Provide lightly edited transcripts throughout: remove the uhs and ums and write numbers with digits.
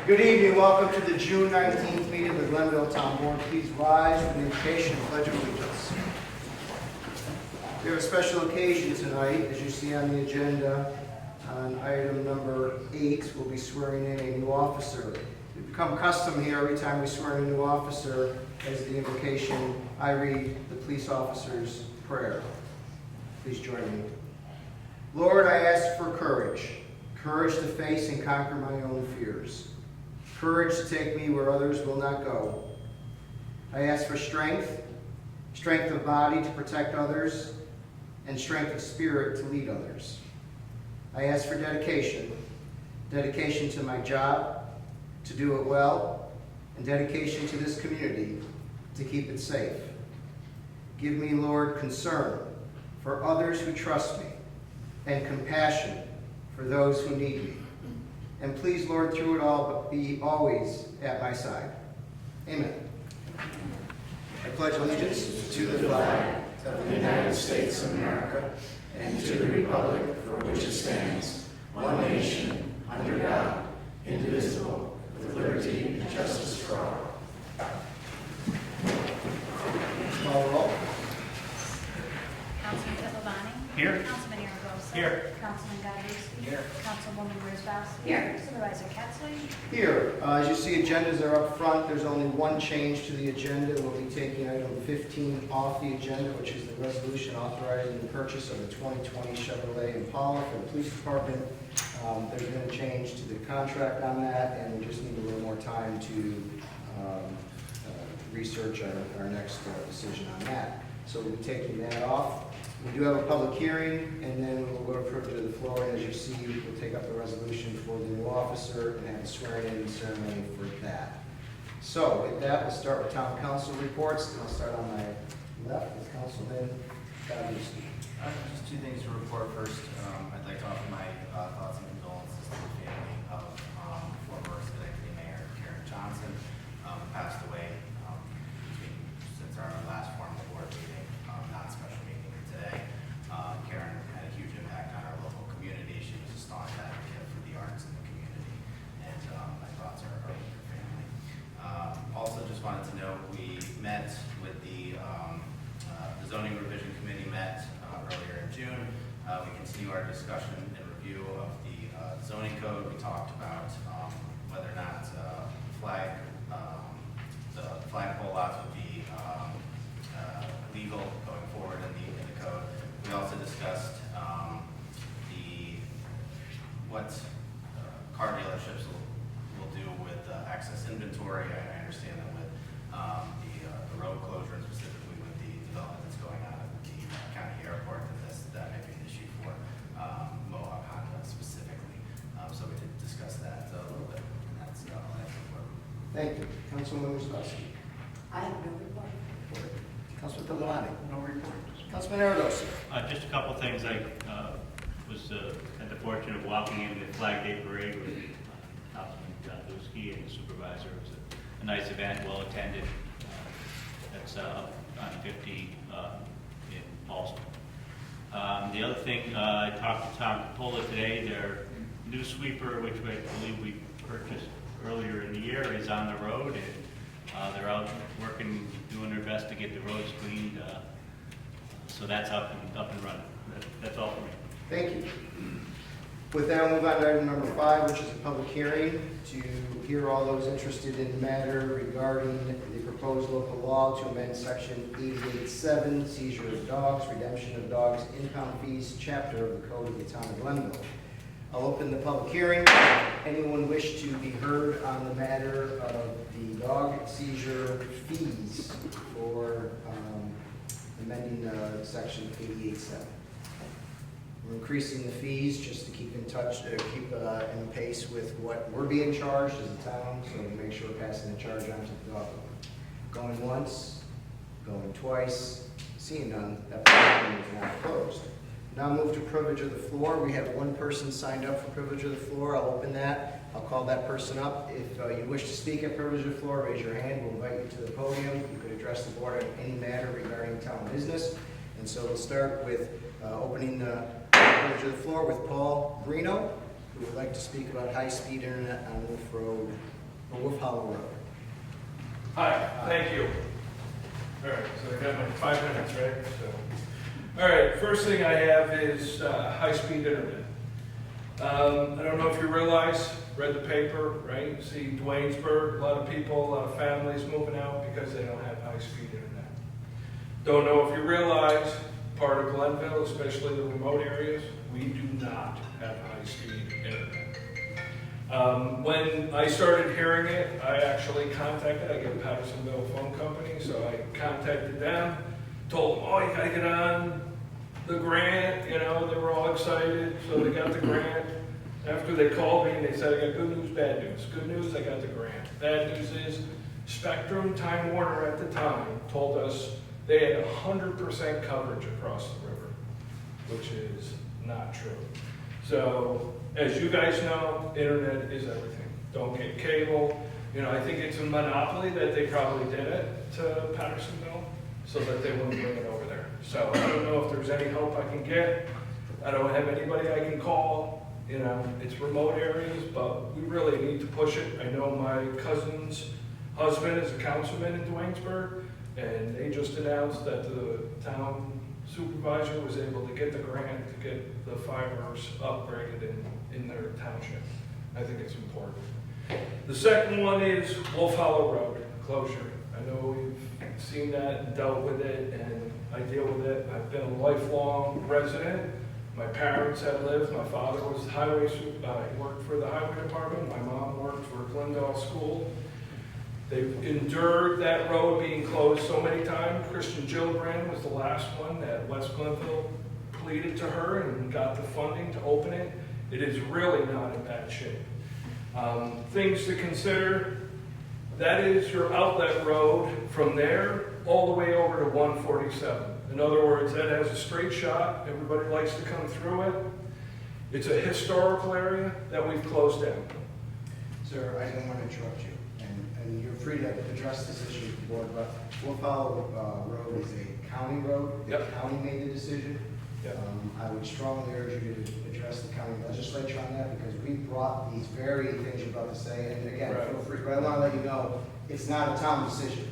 Good evening. Welcome to the June 19th meeting of the Glenville Town Board. Please rise for the invocation and pledge of allegiance. We have a special occasion tonight, as you see on the agenda. On item number 8, we'll be swearing in a new officer. It's become custom here every time we swear in a new officer, as the invocation, I read the police officer's prayer. Please join me. Lord, I ask for courage. Courage to face and conquer my own fears. Courage to take me where others will not go. I ask for strength, strength of body to protect others, and strength of spirit to lead others. I ask for dedication, dedication to my job, to do it well, and dedication to this community, to keep it safe. Give me, Lord, concern for others who trust me, and compassion for those who need me. And please, Lord, through it all, be always at my side. Amen. I pledge allegiance to the flag of the United States of America and to the republic for which it stands, one nation, under God, indivisible, with liberty and justice for all. Call roll. Councilman Pipavani. Here. Councilman Aragosa. Here. Councilman Godlewski. Here. Councilwoman Rosbowski. Here. Supervisor Ketzler. Here, as you see, agendas are up front. There's only one change to the agenda. We'll be taking item 15 off the agenda, which is the resolution authorizing the purchase of a 2020 Chevrolet Impala for the police department. There's been a change to the contract on that, and we just need a little more time to research our next decision on that. So we'll be taking that off. We do have a public hearing, and then we'll go to privilege of the floor, and as you see, we'll take up the resolution for the new officer and have a swearing-in ceremony for that. So with that, we'll start with town council reports, and I'll start on my left with Councilman Godlewski. Just two things to report. First, I'd like to offer my thoughts and condolences to the family of former Schenectady Mayor Karen Johnson, who passed away since our last formal board meeting, not special meeting today. Karen had a huge impact on our local community. She was a staunch advocate for the arts in the community, and my thoughts are with her family. Also, just wanted to note we met with the zoning revision committee met earlier in June. We continue our discussion and review of the zoning code. We talked about whether or not the flagpole lots would be legal going forward in the code. We also discussed what car dealerships will do with excess inventory. I understand that with the road closure, and specifically with the development that's going on at the county airport, that may be an issue for Mohawk Honda specifically. So we did discuss that a little bit, and that's all I have to report. Thank you. Councilwoman Rosbowski. I have no report. Councilman Pipavani. No report. Councilman Aragosa. Just a couple things. I had the fortune of walking in the Flag Day Parade with Councilman Godlewski and the supervisor. It was a nice event, well attended. That's up on 50 in Paulson. The other thing, I talked to Tom Capola today. Their new sweeper, which I believe we purchased earlier in the year, is on the road, and they're out working, doing their best to get the roads cleaned. So that's up and running. That's all for me. Thank you. With that, we'll move on to item number 5, which is a public hearing to hear all those interested in the matter regarding the proposed local law to amend section 88.7, seizure of dogs, redemption of dogs, impound fees, chapter of the Code of the Town of Glenville. I'll open the public hearing. Anyone wish to be heard on the matter of the dog seizure fees for amending section 88.7? We're increasing the fees just to keep in touch, keep in pace with what we're being charged as a town, so we make sure we're passing the charge on to the dog owner. Going once, going twice, seeing none, that public hearing is now closed. Now move to privilege of the floor. We have one person signed up for privilege of the floor. I'll open that. I'll call that person up. If you wish to speak at privilege of the floor, raise your hand. We'll invite you to the podium. You could address the board on any matter regarding town business. And so we'll start with opening the privilege of the floor with Paul Brino, who would like to speak about high-speed internet on Wolf Road for Wolf Hollow Road. Hi, thank you. All right, so I got my 5 minutes, right? So, all right, first thing I have is high-speed internet. I don't know if you realize, read the paper, right? You see Dwaynesburg, a lot of people, a lot of families moving out because they don't have high-speed internet. Don't know if you realize, part of Glenville, especially the remote areas, we do not have high-speed internet. When I started hearing it, I actually contacted, I get Pattersonville Phone Company, so I contacted them, told them, oh, you gotta get on the grant, you know, they were all excited, so they got the grant. After they called me and they said, I got good news, bad news. Good news, I got the grant. Bad news is Spectrum, Time Warner at the time told us they had 100% coverage across the river, which is not true. So, as you guys know, internet is everything. Don't get cable. You know, I think it's a monopoly that they probably did it to Pattersonville so that they wouldn't bring it over there. So I don't know if there's any help I can get. I don't have anybody I can call. You know, it's remote areas, but we really need to push it. I know my cousin's husband is a councilman in Dwaynesburg, and they just announced that the town supervisor was able to get the grant to get the fibers upgraded in their township. I think it's important. The second one is Wolf Hollow Road closure. I know we've seen that and dealt with it, and I deal with it. I've been a lifelong resident. My parents have lived. My father was highway, he worked for the highway department. My mom worked for Glendale School. They've endured that road being closed so many times. Christian Gillibrand was the last one that West Glenville pleaded to her and got the funding to open it. It is really not in bad shape. Things to consider, that is your outlet road from there all the way over to 147. In other words, that has a straight shot. Everybody likes to come through it. It's a historical area that we've closed down. Sir, I don't want to interrupt you, and you're free to address this issue with the board, but Wolf Hollow Road is a county road. The Yep. county made the decision. Yep. I would strongly urge you to address the county legislature on that, because we brought these very things you're about to say, and again, Right. feel free, but I want to let you know, it's not a town decision.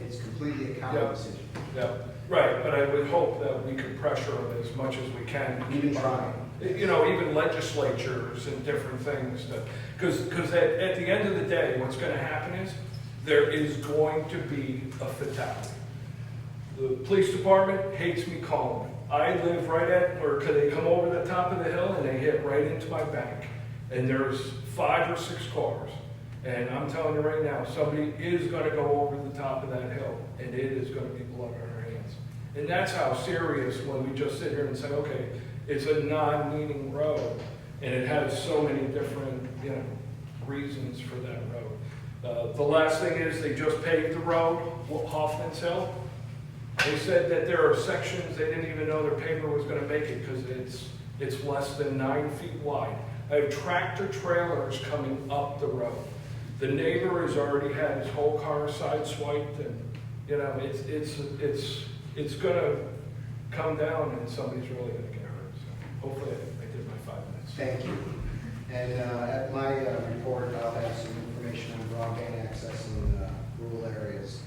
It's completely a county Yep. decision. Yeah, right, but I would hope that we could pressure them as much as we can. We've been trying. You know, even legislatures and different things, because at the end of the day, what's gonna happen is, there is going to be a fatality. The police department hates me calling it. I live right at, or could they come over the top of the hill and they hit right into my bank, and there's 5 or 6 cars. And I'm telling you right now, somebody is gonna go over the top of that hill, and it is gonna be blood on our hands. And that's how serious, when we just sit here and say, okay, it's a non-meaning road, and it has so many different, you know, reasons for that road. The last thing is, they just paved the road, Hoffman's Hill. They said that there are sections, they didn't even know their paver was gonna make it, because it's less than 9 feet wide. I have tractor trailers coming up the road. The neighbor has already had his whole car side swiped, and, you know, it's gonna come down, and somebody's really gonna get hurt. So hopefully I did my 5 minutes. Thank you. And at my report, I'll have some information on broadband access in rural areas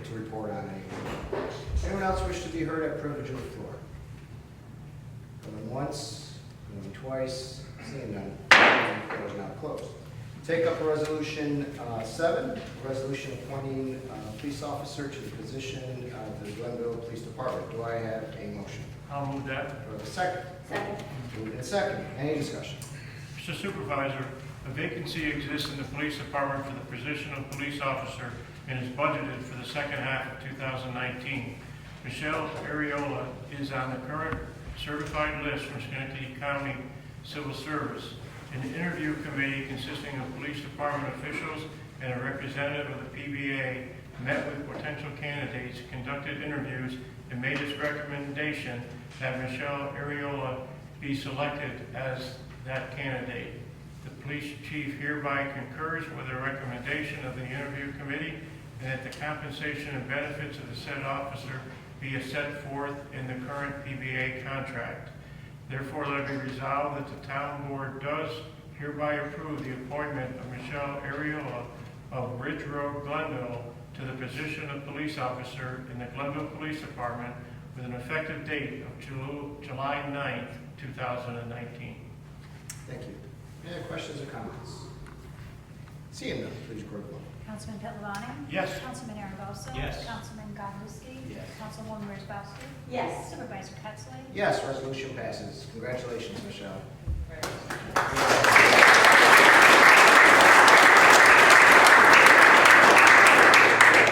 to report on anything. Anyone else wish to be heard at privilege of the floor? Going once, going twice, seeing none, the floor is now closed. Take up Resolution 7, a resolution appointing a police officer to the position of the Glenville Police Department. Do I have a motion? I'll move that. Do I have a second? Second. Moved and second. Any discussion? Mr. Supervisor, a vacancy exists in the police department for the position of police officer and is budgeted for the second half of 2019. Michelle Ariola is on the current certified list from Schenectady County Civil Service. An interview committee consisting of police department officials and a representative of the PBA met with potential candidates, conducted interviews, and made its recommendation that Michelle Ariola be selected as that candidate. The police chief hereby concurs with the recommendation of the interview committee, and that the compensation and benefits of the said officer be as set forth in the current PBA contract. Therefore, let it be resolved that the town board does hereby approve the appointment of Michelle Ariola of Ridge Road, Glenville, to the position of police officer in the Glenville Police Department with an effective date of July 9th, 2019. Thank you. Any other questions or comments? Seeing none, please record the vote. Councilman Pittavani? Yes. Councilman Aragosa? Yes. Councilman Godlewski? Yes. Councilwoman Wozzachowski? Yes. Supervisor Pettsley? Yes, resolution passes. Congratulations, Michelle.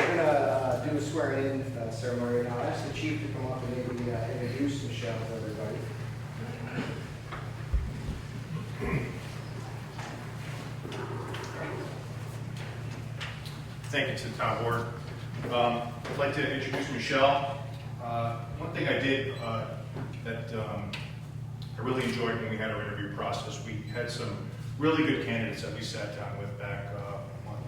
We're gonna do a swearing in ceremony now. I'll ask the chief to come up and maybe introduce Michelle to everybody. Thank you to the town board. I'd like to introduce Michelle. One thing I did that I really enjoyed when we had our interview process, we had some really good candidates that we sat down with back a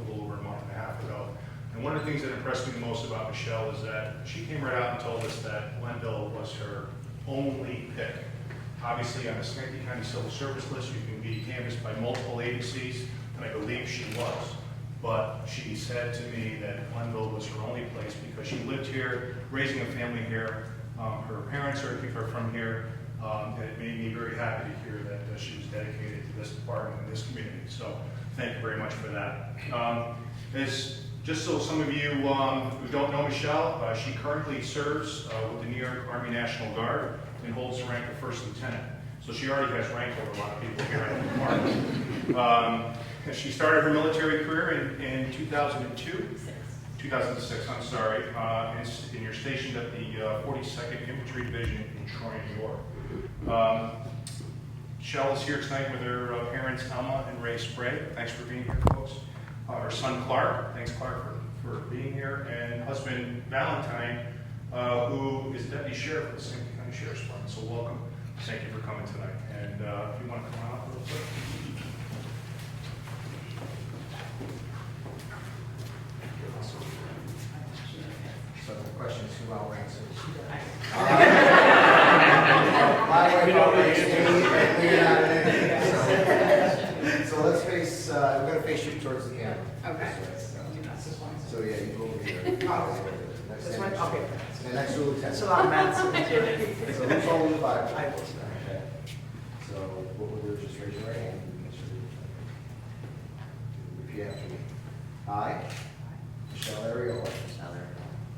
little over a month and a half ago. And one of the things that impressed me the most about Michelle is that she came right out and told us that Glenville was her only pick. Obviously, on the Schenectady County Civil Service list, you can be canvassed by multiple agencies, and I believe she was. But she said to me that Glenville was her only place because she lived here, raising a family here. Her parents are from here. And it made me very happy to hear that she was dedicated to this department and this community. So thank you very much for that. Just so some of you who don't know Michelle, she currently serves with the New York Army National Guard and holds the rank of first lieutenant. So she already has rank over a lot of people here at the department. She started her military career in 2006, I'm sorry, and you're stationed at the 42nd Infantry Division in Troy, New York. Michelle is here tonight with her parents, Alma and Ray Sprague. Thanks for being here, folks. Her son, Clark. Thanks, Clark, for being here. And husband, Valentine, who is Deputy Sheriff of the Schenectady County Sheriff's Department. So welcome. Thank you for coming tonight. And if you want to come on up real quick. So the question is who I'll answer. My wife always and we're not in anything. So let's face, we're going to face you towards the camera. Okay. So yeah, you go over here. This one? Okay. And next to Lieutenant. It's a lot of math. So who's holding the Bible? I will. Okay. So what we'll do is just raise your right hand. Repeat after me. I, Michelle Ariola,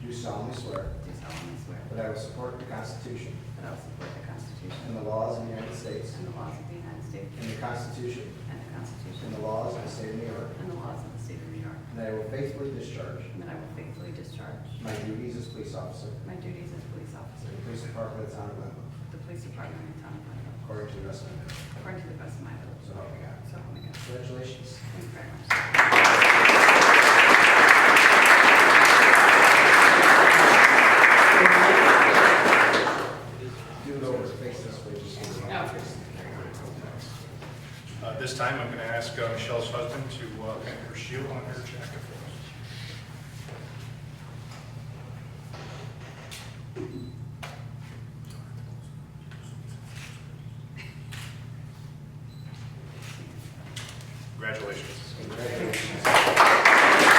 do solemnly swear Do solemnly swear that I will support the Constitution that I will support the Constitution and the laws of the United States and the laws of the United States and the Constitution and the Constitution and the laws of the state of New York, and the laws of the state of New York, and that I will faithfully discharge and that I will faithfully discharge my duties as police officer my duties as police in officer the police department of the town of Glenville, of the police department in the town of Glenville, according to the best of my ability. according to the best of my ability. So help me God. So help me God. Congratulations. Thank you very much. Do it over, face this way, just so you know. This time, I'm going to ask Michelle's husband to hang her shield on her jacket for us. Congratulations. Congratulations.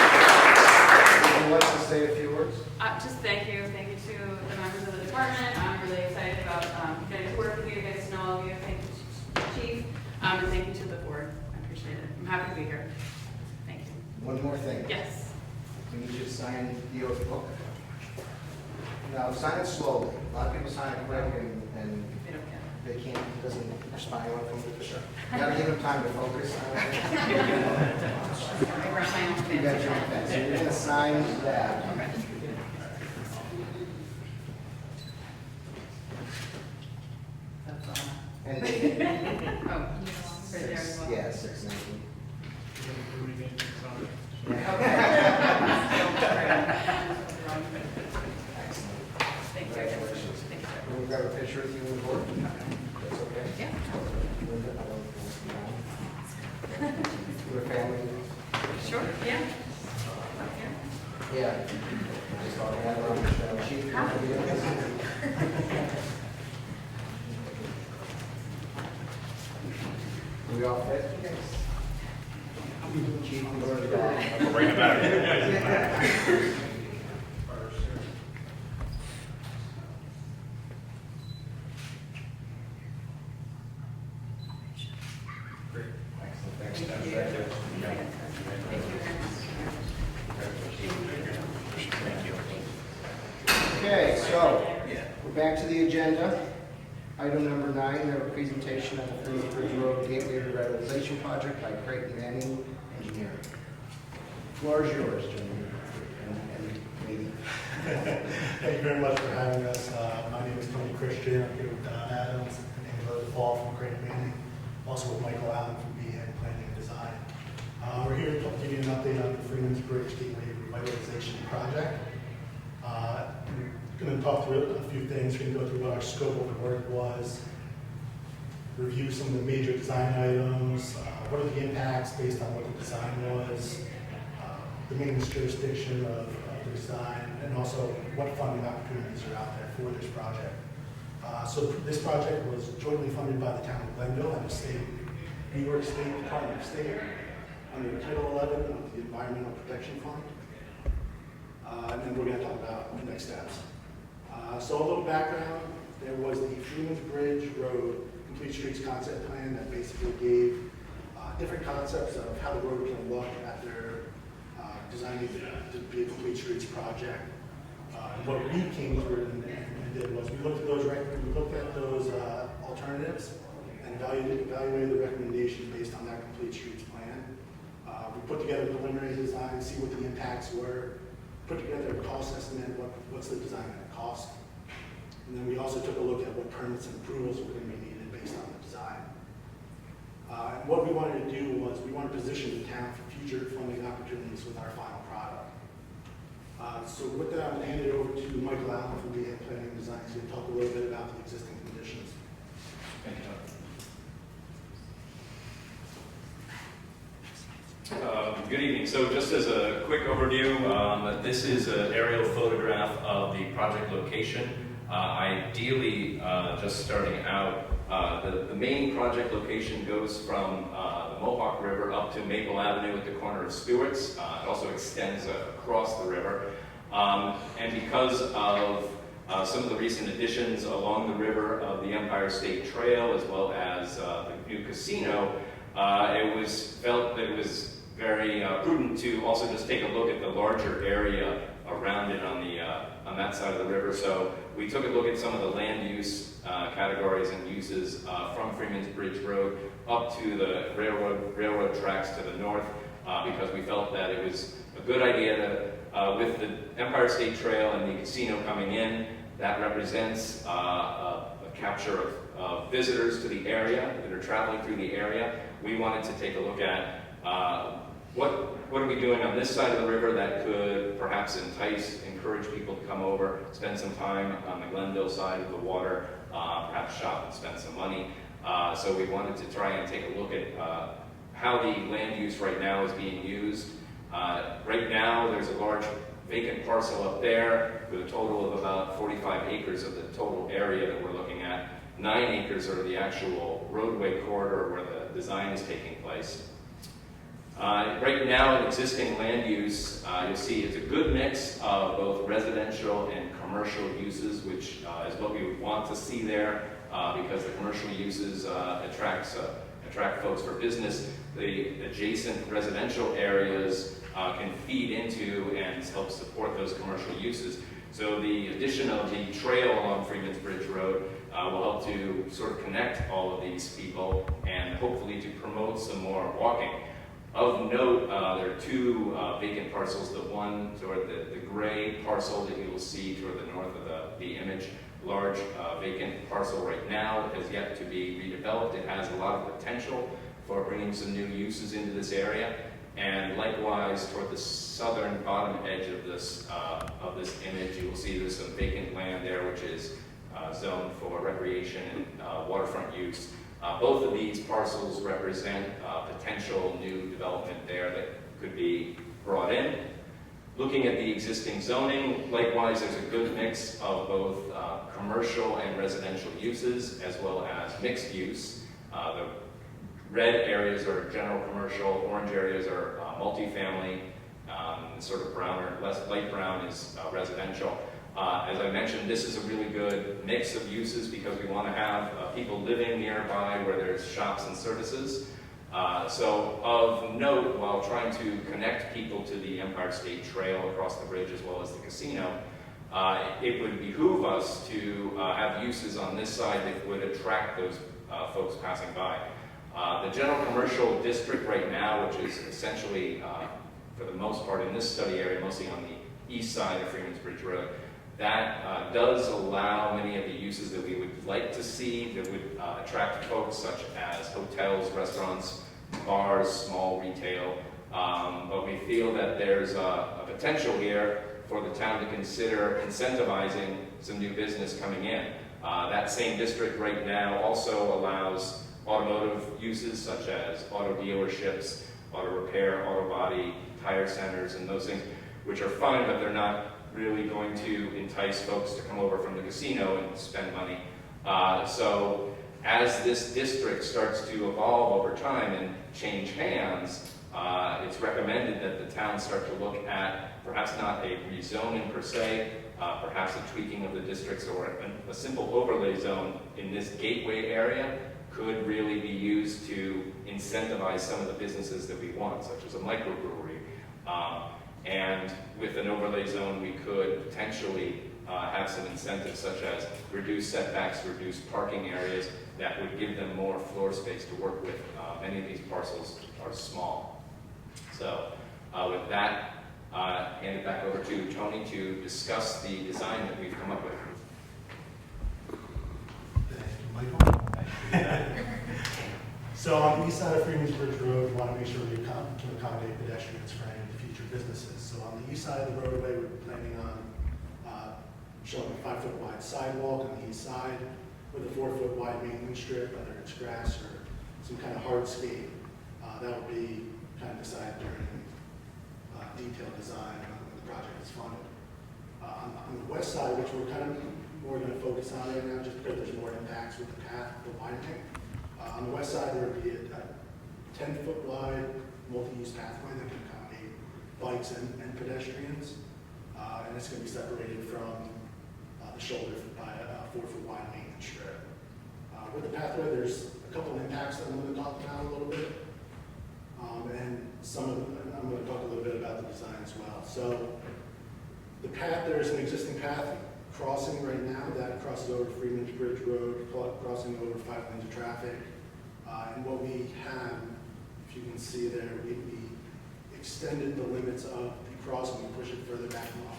Would you like to say a few words? Just thank you to the members of the department. I'm really excited about getting to work with you, getting to know all of you. Thank you, Chief, and thank you to the board. I appreciate it. I'm happy to be here. Thank you. One more thing. Yes. We need you to sign the oath book. Now, sign it slowly. A lot of people sign it quick and They don't get it. they can't, it doesn't respond well from the official. You gotta give them time to focus. I brought my own You got fancy your pen. pen. So you're gonna sign that. Okay. That's all. And Oh, right there as well. yeah, 619. Excellent. Thank you. Congratulations. Thank you. Can we grab a picture with you and the board? That's okay? Yeah. Linda, I don't know. Your family? Sure, yeah. Yeah. Just thought I had her on the show. Chief, you wanna be with us? Okay, so we're back to the agenda. Item number 9, we have a presentation on the Freeman Bridge Road Gateway Revitalization Project by Creighton Manning Engineering. Floor is yours, gentlemen. And lady. Thank you very much for having us. My name is Tony Christian. I'm here with Don Adams and Angela Fall from Creighton Manning, also with Michael Allen from BN Planning and Design. We're here to give you an update on the Freeman's Bridge Gateway Revitalization Project. We're going to talk through a few things. We're going to go through what our scope of the work was, review some of the major design items, what are the impacts based on what the design was, the maintenance jurisdiction of the design, and also what funding opportunities are out there for this project. So this project was jointly funded by the town of Glenville and the New York State Department of State under Title 11 of the Environmental Protection Fund. And then we're going to talk about the next steps. So a little background, there was the Freeman's Bridge Road Complete Streets concept plan that basically gave different concepts of how the road can look after designing to be a complete streets project. What we came through and did was we looked at those alternatives and evaluated the recommendation based on that complete streets plan. We put together a preliminary design, see what the impacts were, put together a cost estimate, what's the design going to cost. And then we also took a look at what permits and approvals were going to be needed based on the design. And what we wanted to do was we wanted to position the town for future funding opportunities with our final product. So with that, I'm going to hand it over to Michael Allen from BN Planning and Design to talk a little bit about the existing conditions. Thank you, Tom. Good evening. So just as a quick overview, this is an aerial photograph of the project location. Ideally, just starting out, the main project location goes from the Mohawk River up to Maple Avenue at the corner of Stewart's. It also extends across the river. And because of some of the recent additions along the river of the Empire State Trail, as well as the new casino, it was felt that it was very prudent to also just take a look at the larger area around it on that side of the river. So we took a look at some of the land use categories and uses from Freeman's Bridge Road up to the railroad tracks to the north, because we felt that it was a good idea to, with the Empire State Trail and the casino coming in, that represents a capture of visitors to the area that are traveling through the area. We wanted to take a look at what are we doing on this side of the river that could perhaps encourage people to come over, spend some time on the Glenville side of the water, perhaps shop and spend some money. So we wanted to try and take a look at how the land use right now is being used. Right now, there's a large vacant parcel up there with a total of about 45 acres of the total area that we're looking at. 9 acres are the actual roadway corridor where the design is taking place. Right now, in existing land use, you'll see it's a good mix of both residential and commercial uses, which is what we would want to see there, because the commercial uses attract folks for business. The adjacent residential areas can feed into and help support those commercial uses. So the addition of the trail along Freeman's Bridge Road will help to sort of connect all of these people and hopefully to promote some more walking. Of note, there are 2 vacant parcels. The one toward the gray parcel that you will see toward the north of the image, large vacant parcel right now has yet to be redeveloped. It has a lot of potential for bringing some new uses into this area. And likewise, toward the southern bottom edge of this image, you will see there's some vacant land there, which is zoned for recreation and waterfront use. Both of these parcels represent potential new development there that could be brought in. Looking at the existing zoning, likewise, there's a good mix of both commercial and residential uses, as well as mixed use. The red areas are general commercial, orange areas are multifamily, sort of brown or less light brown is residential. As I mentioned, this is a really good mix of uses because we want to have people living nearby where there's shops and services. So of note, while trying to connect people to the Empire State Trail across the bridge as well as the casino, it would behoove us to have uses on this side that would attract those folks passing by. The general commercial district right now, which is essentially, for the most part in this study area, mostly on the east side of Freeman's Bridge Road, that does allow many of the uses that we would like to see that would attract folks, such as hotels, restaurants, bars, small retail. But we feel that there's a potential here for the town to consider incentivizing some new business coming in. That same district right now also allows automotive uses such as auto dealerships, auto repair, auto body, tire centers, and those things, which are fun, but they're not really going to entice folks to come over from the casino and spend money. So as this district starts to evolve over time and change hands, it's recommended that the town start to look at perhaps not a rezoning per se, perhaps a tweaking of the districts, or a simple overlay zone in this gateway area could really be used to incentivize some of the businesses that we want, such as a microbrewery. And with an overlay zone, we could potentially have some incentives such as reduced setbacks, reduced parking areas that would give them more floor space to work with. Many of these parcels are small. So with that, hand it back over to Tony to discuss the design that we've come up with. Thank you, Michael. So on the east side of Freeman's Bridge Road, we want to make sure we can accommodate pedestrians for any of the future businesses. So on the east side of the roadway, we're planning on showing a 5-foot wide sidewalk on the east side with a 4-foot wide maintenance strip, whether it's grass or some kind of hardscape. That will be kind of decided during detailed design when the project is funded. On the west side, which we're kind of more going to focus on right now, just because there's more impacts with the path, the widening. On the west side, there would be a 10-foot wide multi-use pathway that can accommodate bikes and pedestrians. And it's going to be separated from the shoulder by a 4-foot wide maintenance strip. With the pathway, there's a couple of impacts that I'm going to talk about a little bit. And I'm going to talk a little bit about the design as well. So the path, there's an existing path crossing right now that crosses over Freeman's Bridge Road, crossing over 5 lanes of traffic. And what we have, if you can see there, we extended the limits of the crossing and push it further back along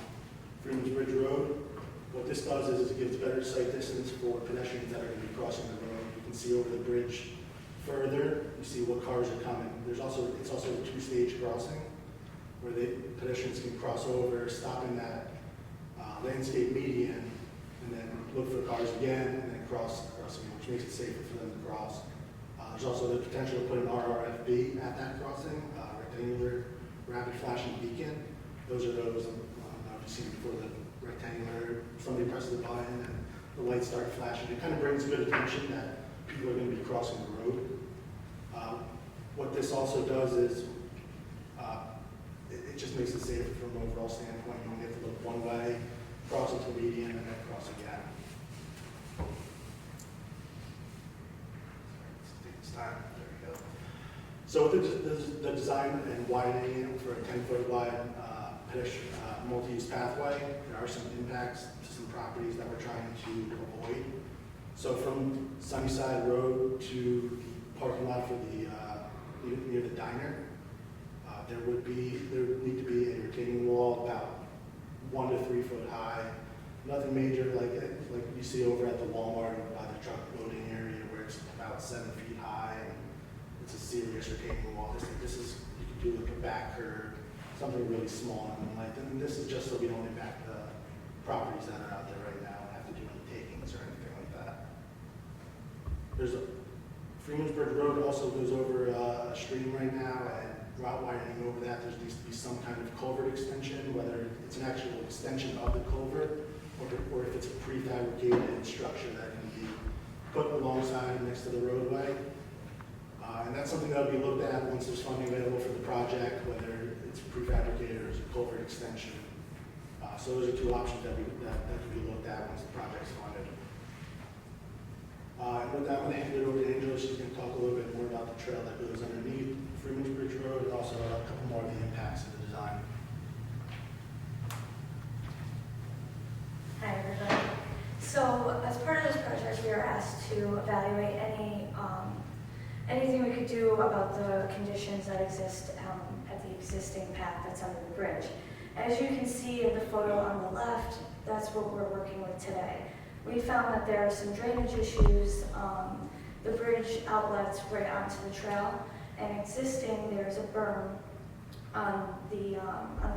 Freeman's Bridge Road. What this does is it gives better sight distance for pedestrians that are going to be crossing the road. You can see over the bridge further, you see what cars are coming. It's also a 2-stage crossing where pedestrians can cross over, stop in that landscape median, and then look for cars again, and then cross again, which makes it safer for them to cross. There's also the potential to put an RRFB at that crossing, rectangular rapid flashing beacon. Those are those I've seen before, the rectangular, somebody presses the button and the lights start flashing. It kind of brings good attention that people are going to be crossing the road. What this also does is it just makes it safer from an overall standpoint. You only have to look one way, cross into the median, and then cross again. Take this time. There we go. So with the design and widening for a 10-foot wide pedestrian multi-use pathway, there are some impacts to some properties that we're trying to avoid. So from Sunnyside Road to the parking lot for the near the diner, there would need to be a retaining wall about 1 to 3 foot high. Nothing major like you see over at the Walmart by the truck loading area where it's about 7 feet high. And it's a serious retaining wall. This is, you could do like a back curb, something really small and like. And this is just so we don't impact the properties that are out there right now and have to do any takings or anything like that. There's Freeman's Bridge Road also goes over a stream right now, and route widening over that, there needs to be some kind of culvert extension, whether it's an actual extension of the culvert or if it's a prefabricated structure that can be put alongside next to the roadway. And that's something that will be looked at once there's funding available for the project, whether it's prefabricated or it's a culvert extension. So those are two options that can be looked at once the project's funded. And with that, I'm going to hand it over to Angela. She's going to talk a little bit more about the trail that goes underneath Freeman's Bridge Road and also a couple more of the impacts of the design. asked to evaluate anything we could do about the conditions that exist at the existing path that's under the bridge. As you can see in the photo on the left, that's what we're working with today. We found that there are some drainage issues. The bridge outlets right onto the trail, and existing there's a berm on the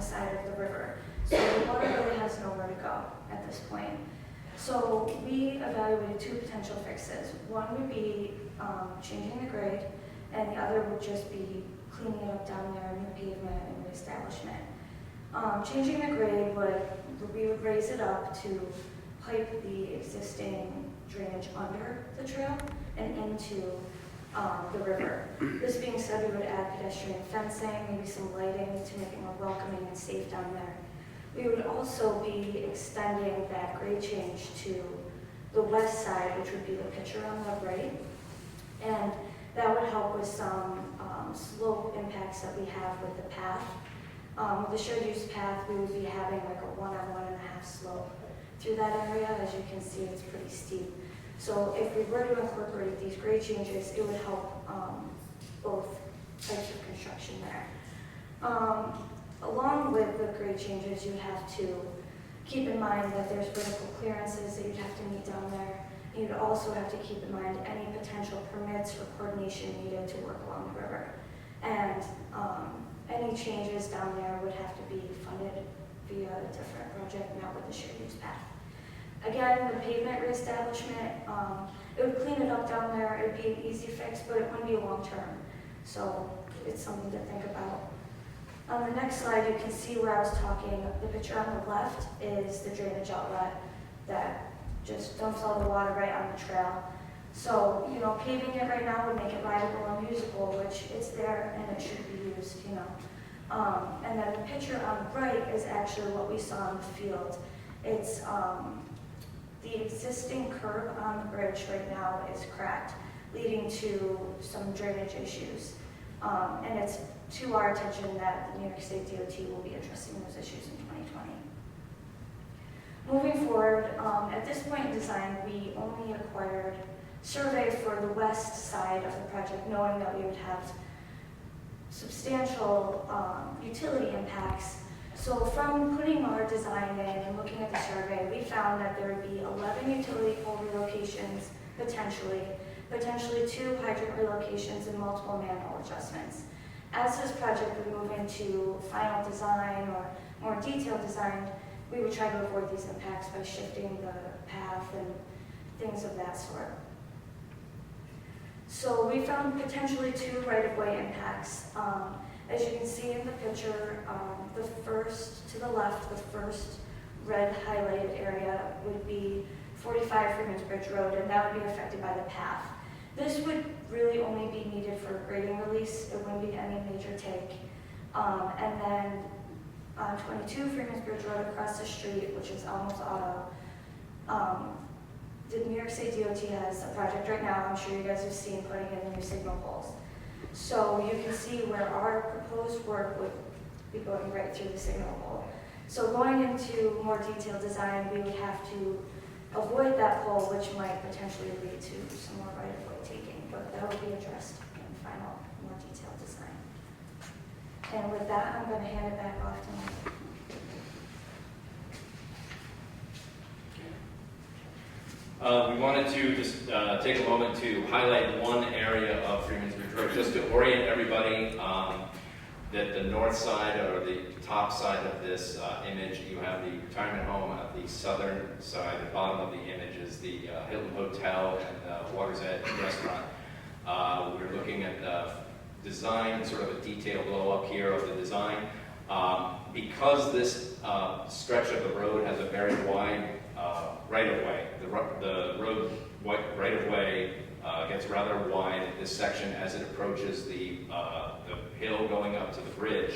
side of the river. So the water really has nowhere to go at this point. So we evaluated two potential fixes. One would be changing the grade, and the other would just be cleaning it up down there, new pavement and reestablishment. Changing the grade we would raise it up to pipe the existing drainage under the trail and into the river. This being said, we would add pedestrian fencing, maybe some lighting to make it more welcoming and safe down there. We would also be extending that grade change to the west side, which would be the picture on the right. And that would help with some slope impacts that we have with the path. With the shared use path, we would be having like a 1 on 1.5 slope through that area. As you can see, it's pretty steep. So if we were to incorporate these grade changes, it would help both types of construction there. Along with the grade changes, you have to keep in mind that there's vertical clearances that you'd have to meet down there. You'd also have to keep in mind any potential permits or coordination needed to work along the river. And any changes down there would have to be funded via a different project, not with the shared use path. Again, the pavement reestablishment, it would clean it up down there. It would be an easy fix, but it wouldn't be a long term. So it's something to think about. On the next slide, you can see where I was talking. The picture on the left is the drainage outlet that just dumps all the water right on the trail. So, you know, paving it right now would make it rideable and usable, which it's there and it should be used, you know. And then the picture on the right is actually what we saw in the field. It's the existing curb on the bridge right now is cracked, leading to some drainage issues. And it's to our attention that the New York State DOT will be addressing those issues in 2020. Moving forward, at this point in design, we only acquired survey for the west side of the project, knowing that we would have substantial utility impacts. So from putting our design in and looking at the survey, we found that there would be 11 utility pole relocations, potentially 2 hydrant relocations and multiple manhole adjustments. As this project would move into final design or more detailed design, we would try to avoid these impacts by shifting the path and things of that sort. So we found potentially 2 right-of-way impacts. As you can see in the picture, the first, to the left, the first red highlighted area would be 45 Freeman's Bridge Road, and that would be affected by the path. This would really only be needed for grading release. It wouldn't be any major take. And then on 22 Freeman's Bridge Road across the street, which is Almost Auto, the New York State DOT has a project right now, I'm sure you guys have seen, putting in new signal poles. So you can see where our proposed work would be going right through the signal pole. So going into more detailed design, we would have to avoid that pole, which might potentially lead to some more right-of-way taking, but that would be addressed in final, more detailed design. And with that, I'm going to hand it back off to Mike. We wanted to just take a moment to highlight one area of Freeman's Bridge Road, just to orient everybody that the north side or the top side of this image, you have the retirement home. At the southern side, the bottom of the image is the Hilton Hotel and the Water's Edge restaurant. We're looking at the design, sort of a detail blow up here of the design. Because this stretch of the road has a very wide right-of-way, the road right-of-way gets rather wide in this section as it approaches the hill going up to the bridge.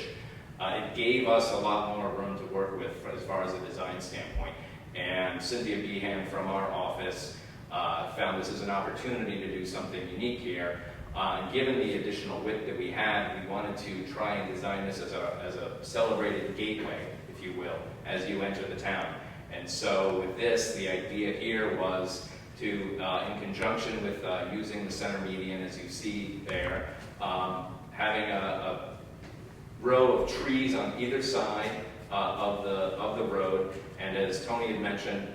It gave us a lot more room to work with as far as a design standpoint. And Cynthia Behan from our office found this as an opportunity to do something unique here. And given the additional width that we had, we wanted to try and design this as a celebrated gateway, if you will, as you enter the town. And so with this, the idea here was to, in conjunction with using the center median, as you see there, having a row of trees on either side of the road. And as Tony had mentioned,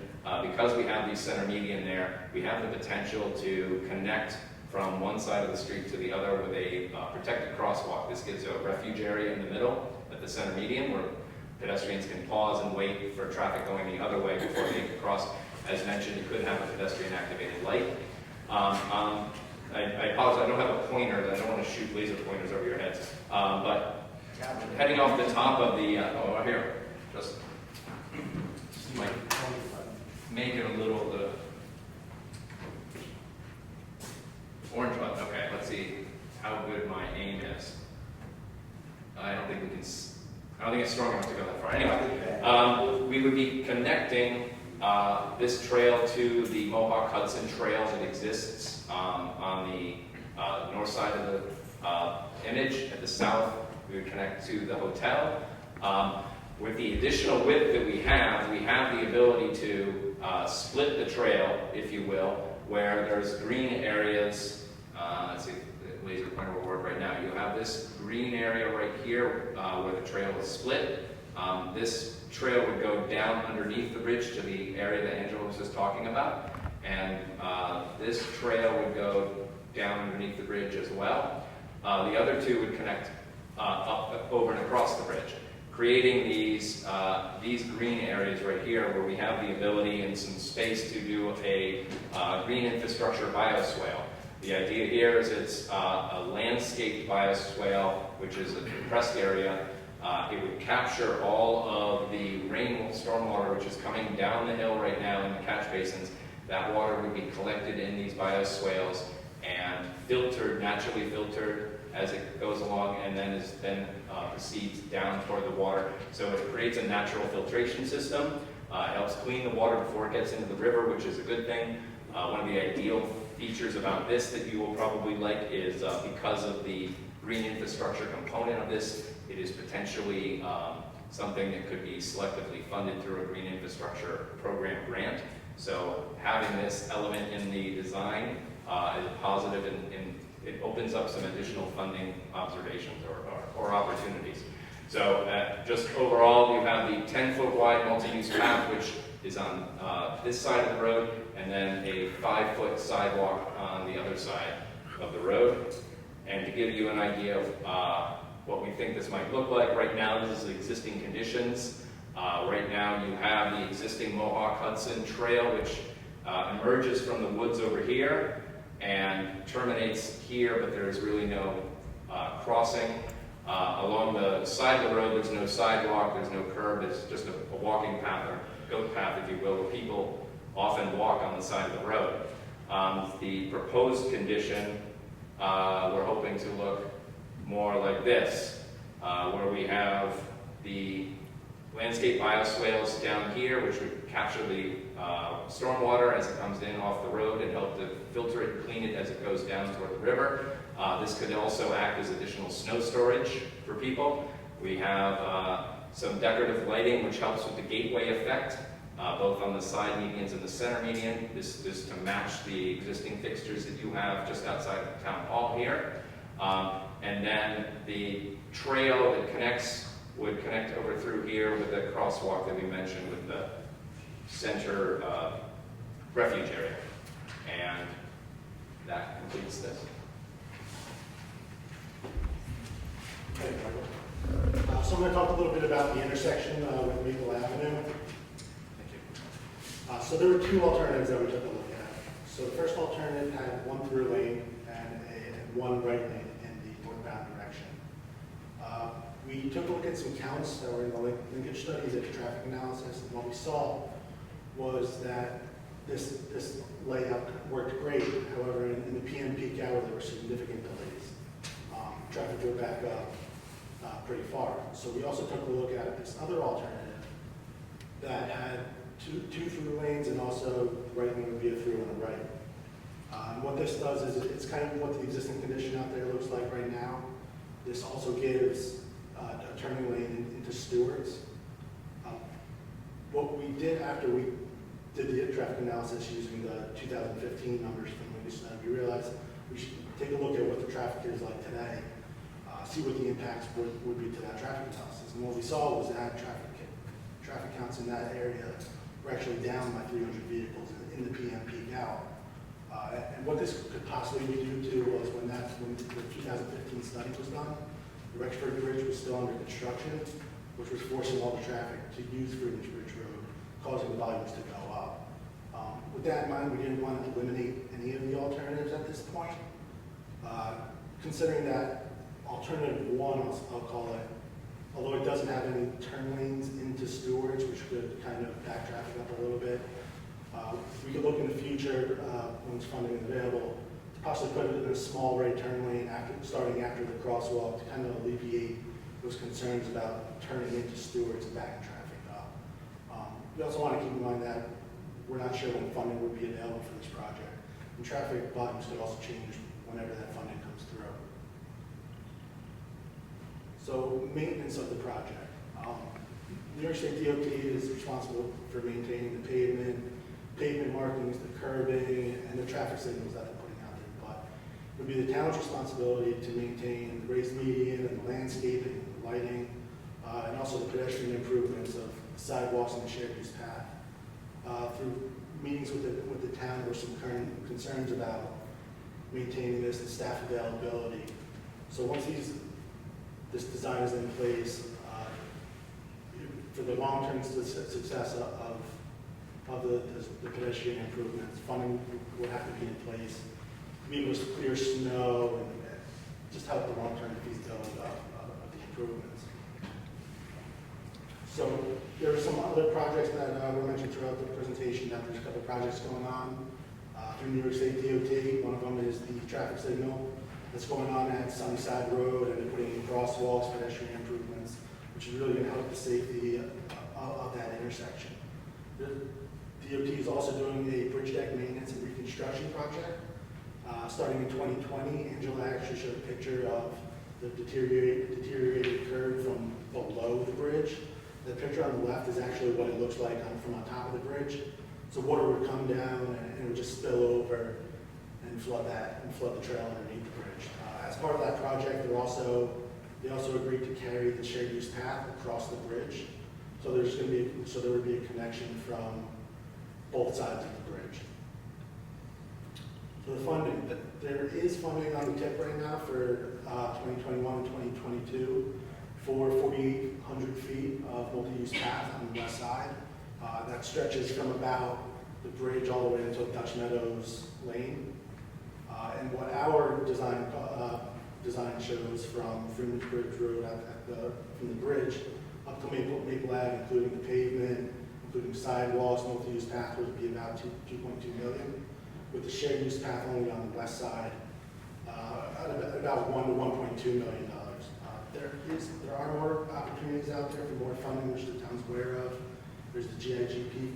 because we have these center median there, we have the potential to connect from one side of the street to the other with a protected crosswalk. This gives a refuge area in the middle at the center median where pedestrians can pause and wait for traffic going the other way before they cross. As mentioned, you could have a pedestrian activated light. I apologize, I don't have a pointer. I don't want to shoot laser pointers over your heads. But heading off the top of the, oh, here, just might make it a little, the orange button. Okay, let's see how good my aim is. I don't think we can, I don't think it's strong enough to go that far. Anyway, we would be connecting this trail to the Mohawk Hudson Trail that exists on the north side of the image. At the south, we would connect to the hotel. With the additional width that we have the ability to split the trail, if you will, where there's green areas. Let's see, the laser pointer will work right now. You have this green area right here where the trail is split. This trail would go down underneath the bridge to the area that Angela was just talking about. And this trail would go down underneath the bridge as well. The other two would connect up, over, and across the bridge, creating these green areas right here where we have the ability and some space to do a green infrastructure bioswale. The idea here is it's a landscaped bioswale, which is a compressed area. It would capture all of the rain stormwater, which is coming down the hill right now in the catch basins. That water would be collected in these bioswales and filtered, naturally filtered as it goes along, and then proceeds down toward the water. So it creates a natural filtration system. It helps clean the water before it gets into the river, which is a good thing. One of the ideal features about this that you will probably like is because of the green infrastructure component of this, it is potentially something that could be selectively funded through a green infrastructure program grant. So having this element in the design is a positive, and it opens up some additional funding observations or opportunities. So just overall, you have the 10-foot wide multi-use path, which is on this side of the road, and then a 5-foot sidewalk on the other side of the road. And to give you an idea of what we think this might look like, right now this is the existing conditions. Right now you have the existing Mohawk Hudson Trail, which emerges from the woods over here and terminates here, but there is really no crossing. Along the side of the road, there's no sidewalk, there's no curb, it's just a walking path, or goat path, if you will, where people often walk on the side of the road. The proposed condition, we're hoping to look more like this, where we have the landscape bioswales down here, which would capture the stormwater as it comes in off the road and help to filter it and clean it as it goes down toward the river. This could also act as additional snow storage for people. We have some decorative lighting, which helps with the gateway effect, both on the side medians and the center median. This is to match the existing fixtures that you have just outside of Town Hall here. And then the trail that would connect over through here with the crosswalk that we mentioned with the center refuge area. And that completes this. Okay, Michael. So I'm going to talk a little bit about the intersection with Maple Avenue. So there were two alternatives that we took a look at. So the first alternative had one through lane and one right lane in the northbound direction. We took a look at some counts that were in the linkage studies at the traffic analysis, and what we saw was that this layout worked great. However, in the PM peak hour, there were significant delays. Traffic would back up pretty far. So we also took a look at this other alternative that had two through lanes, and also the right lane would be a through on the right. And what this does is it's kind of what the existing condition out there looks like right now. This also gives a turning lane into Stewart's. What we did after we did the traffic analysis using the 2015 numbers from when we started, we realized we should take a look at what the traffic is like today, see what the impacts would be to that traffic analysis. And what we saw was that traffic counts in that area were actually down by 300 vehicles in the PM peak hour. And what this could possibly be due to was when the 2015 study was done, the Rexford Bridge was still under construction, which was forcing all the traffic to use Freeman's Bridge Road, causing the volumes to go up. With that in mind, we didn't want to eliminate any of the alternatives at this point. Considering that alternative one, I'll call it, although it doesn't have any turn lanes into Stewart's, which could kind of back traffic up a little bit, we could look in the future, when funding is available, to possibly put it in a small right turn lane starting after the crosswalk to kind of alleviate those concerns about turning into Stewart's and backing traffic up. We also want to keep in mind that we're not sure when funding would be available for this project. And traffic volumes could also change whenever that funding comes through. So maintenance of the project. New York State DOT is responsible for maintaining the pavement markings, the curbing, and the traffic signals that they're putting out there. But it would be the town's responsibility to maintain the raised median and the landscaping, the lighting, and also the pedestrian improvements of sidewalks and the shared use path. Through meetings with the town, there were some current concerns about maintaining this and staff availability. So once this design is in place, for the long-term success of the pedestrian improvements, funding would have to be in place. Meet with clear snow and just help the long-term feasibility of the improvements. So there are some other projects that were mentioned throughout the presentation. That there's a couple projects going on through New York State DOT. One of them is the traffic signal that's going on at Sunnyside Road, and they're putting in crosswalks, pedestrian improvements, which is really going to help the safety of that intersection. The DOT is also doing a bridge deck maintenance and reconstruction project. Starting in 2020, Angela actually showed a picture of the deteriorated curb from below the bridge. The picture on the left is actually what it looks like from on top of the bridge. So water would come down and it would just spill over and flood the trail underneath the bridge. As part of that project, they also agreed to carry the shared use path across the bridge. So there would be a connection from both sides of the bridge. So the funding, there is funding on the tip right now for 2021 and 2022 for 4,800 feet of multi-use path on the west side. That stretches from about the bridge all the way until Dutch Meadows Lane. And what our design shows from Freeman's Bridge Road from the bridge up to Maple Ave, including the pavement, including sidewalks, multi-use path, would be about 2.2 million, with the shared use path only on the west side at about $1 to $1.2 million. There are more opportunities out there for more funding, which the town's aware of. There's the GIGP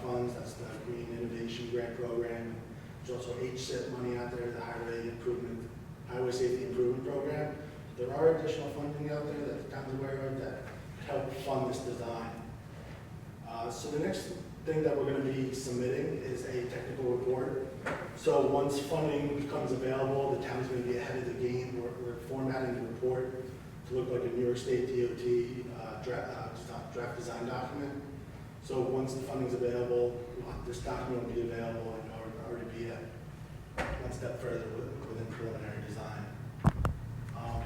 funds, that's the Green Innovation Grant Program. There's also HSIP money out there, the Highway Safety Improvement Program. There are additional funding out there that the town's aware of that help fund this design. So the next thing that we're going to be submitting is a technical report. So once funding becomes available, the town's going to be ahead of the game. We're formatting the report to look like a New York State DOT draft design document. So once the funding's available, this document will be available and already be one step further within preliminary design.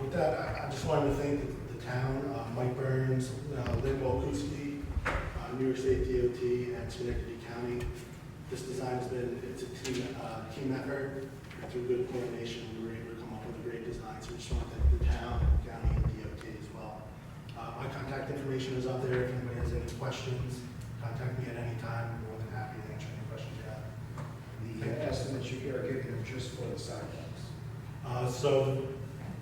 With that, I just wanted to thank the town, Mike Burns, Lynn Wolkuski, New York State DOT, and Schenectady County. This design it's a team effort. Through good coordination, we were able to come up with a great design. So we just want to thank the town, the county, and DOT as well. My contact information is up there. If anybody has any questions, contact me at any time. I'm more than happy to answer any questions you have. The estimates you are giving are just for the sidewalks. So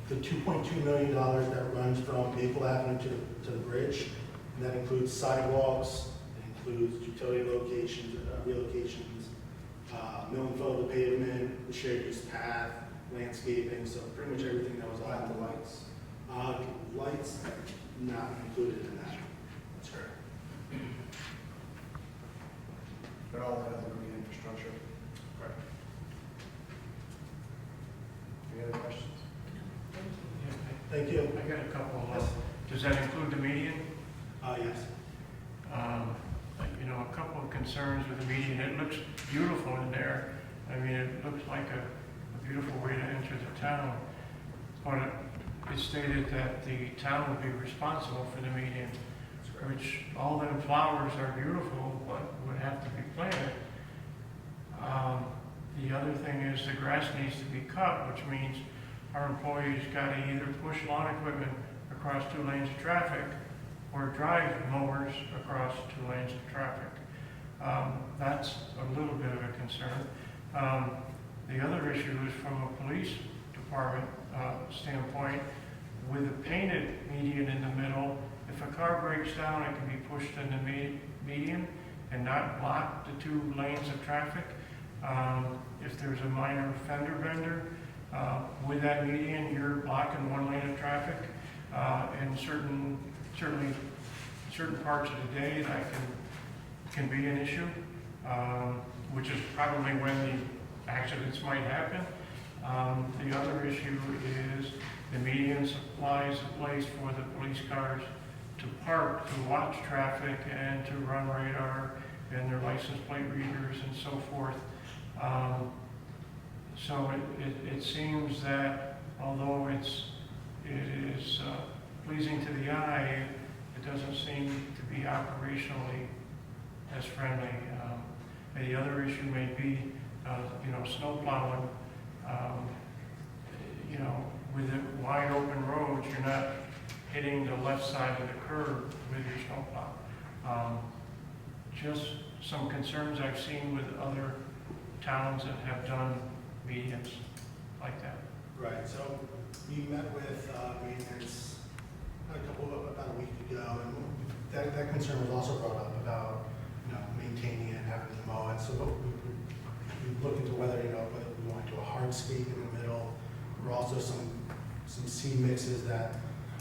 the $2.2 million that runs from Maple Avenue to the bridge, and that includes sidewalks, it includes utility locations, relocations, mill and fill of the pavement, the shared use path, landscaping, so pretty much everything that was on The lights. Lights, not included in that. That's correct. but all that other green infrastructure. Correct. Any other questions? Thank you. I got a couple of, does that include the median? Yes. You know, a couple of concerns with the median. It looks beautiful in there. I mean, it looks like a beautiful way to enter the town. But it stated that the town would be responsible for the median, which all them flowers are beautiful, but would have to be planted. The other thing is the grass needs to be cut, which means our employees got to either push lawn equipment across 2 lanes of traffic or drive mowers across 2 lanes of traffic. That's a little bit of a concern. The other issue is from a police department standpoint, with a painted median in the middle, if a car breaks down, it can be pushed in the median and not block the 2 lanes of traffic. If there's a minor fender bender, with that median, you're blocking 1 lane of traffic. And certainly certain parts of the day that can be an issue, which is probably when the accidents might happen. The other issue is the median supplies a place for the police cars to park, to watch traffic, and to run radar, and their license plate readers and so forth. So it seems that although it is pleasing to the eye, it doesn't seem to be operationally as friendly. The other issue may be, snow plowing. With the wide open roads, you're not hitting the left side of the curb with your snowplow. Just some concerns I've seen with other towns that have done medians like that. Right, so we met with maintenance about a week ago, and that concern was also brought up about, maintaining it, having to mow it. So we looked into whether we want to do a hardscape in the middle, or also some seed mixes that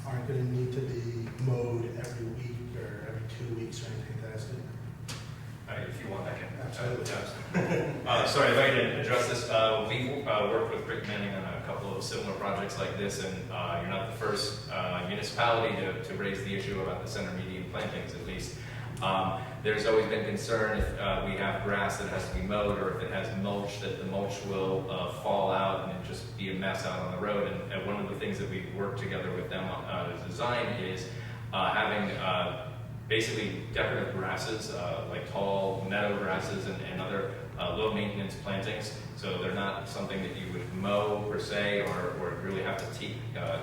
aren't going to need to be mowed every week or every 2 weeks or anything like that. If you want, I can. Absolutely. Sorry, if I can address this. We worked with Rick Manning on a couple of similar projects like this, and you're not the first municipality to raise the issue about the center median plantings, at least. There's always been concern if we have grass that has to be mowed, or if it has mulch, that the mulch will fall out and just be a mess out on the road. And one of the things that we've worked together with them to design is having basically decorative grasses, like tall meadow grasses and other low maintenance plantings. So they're not something that you would mow per se, or really have to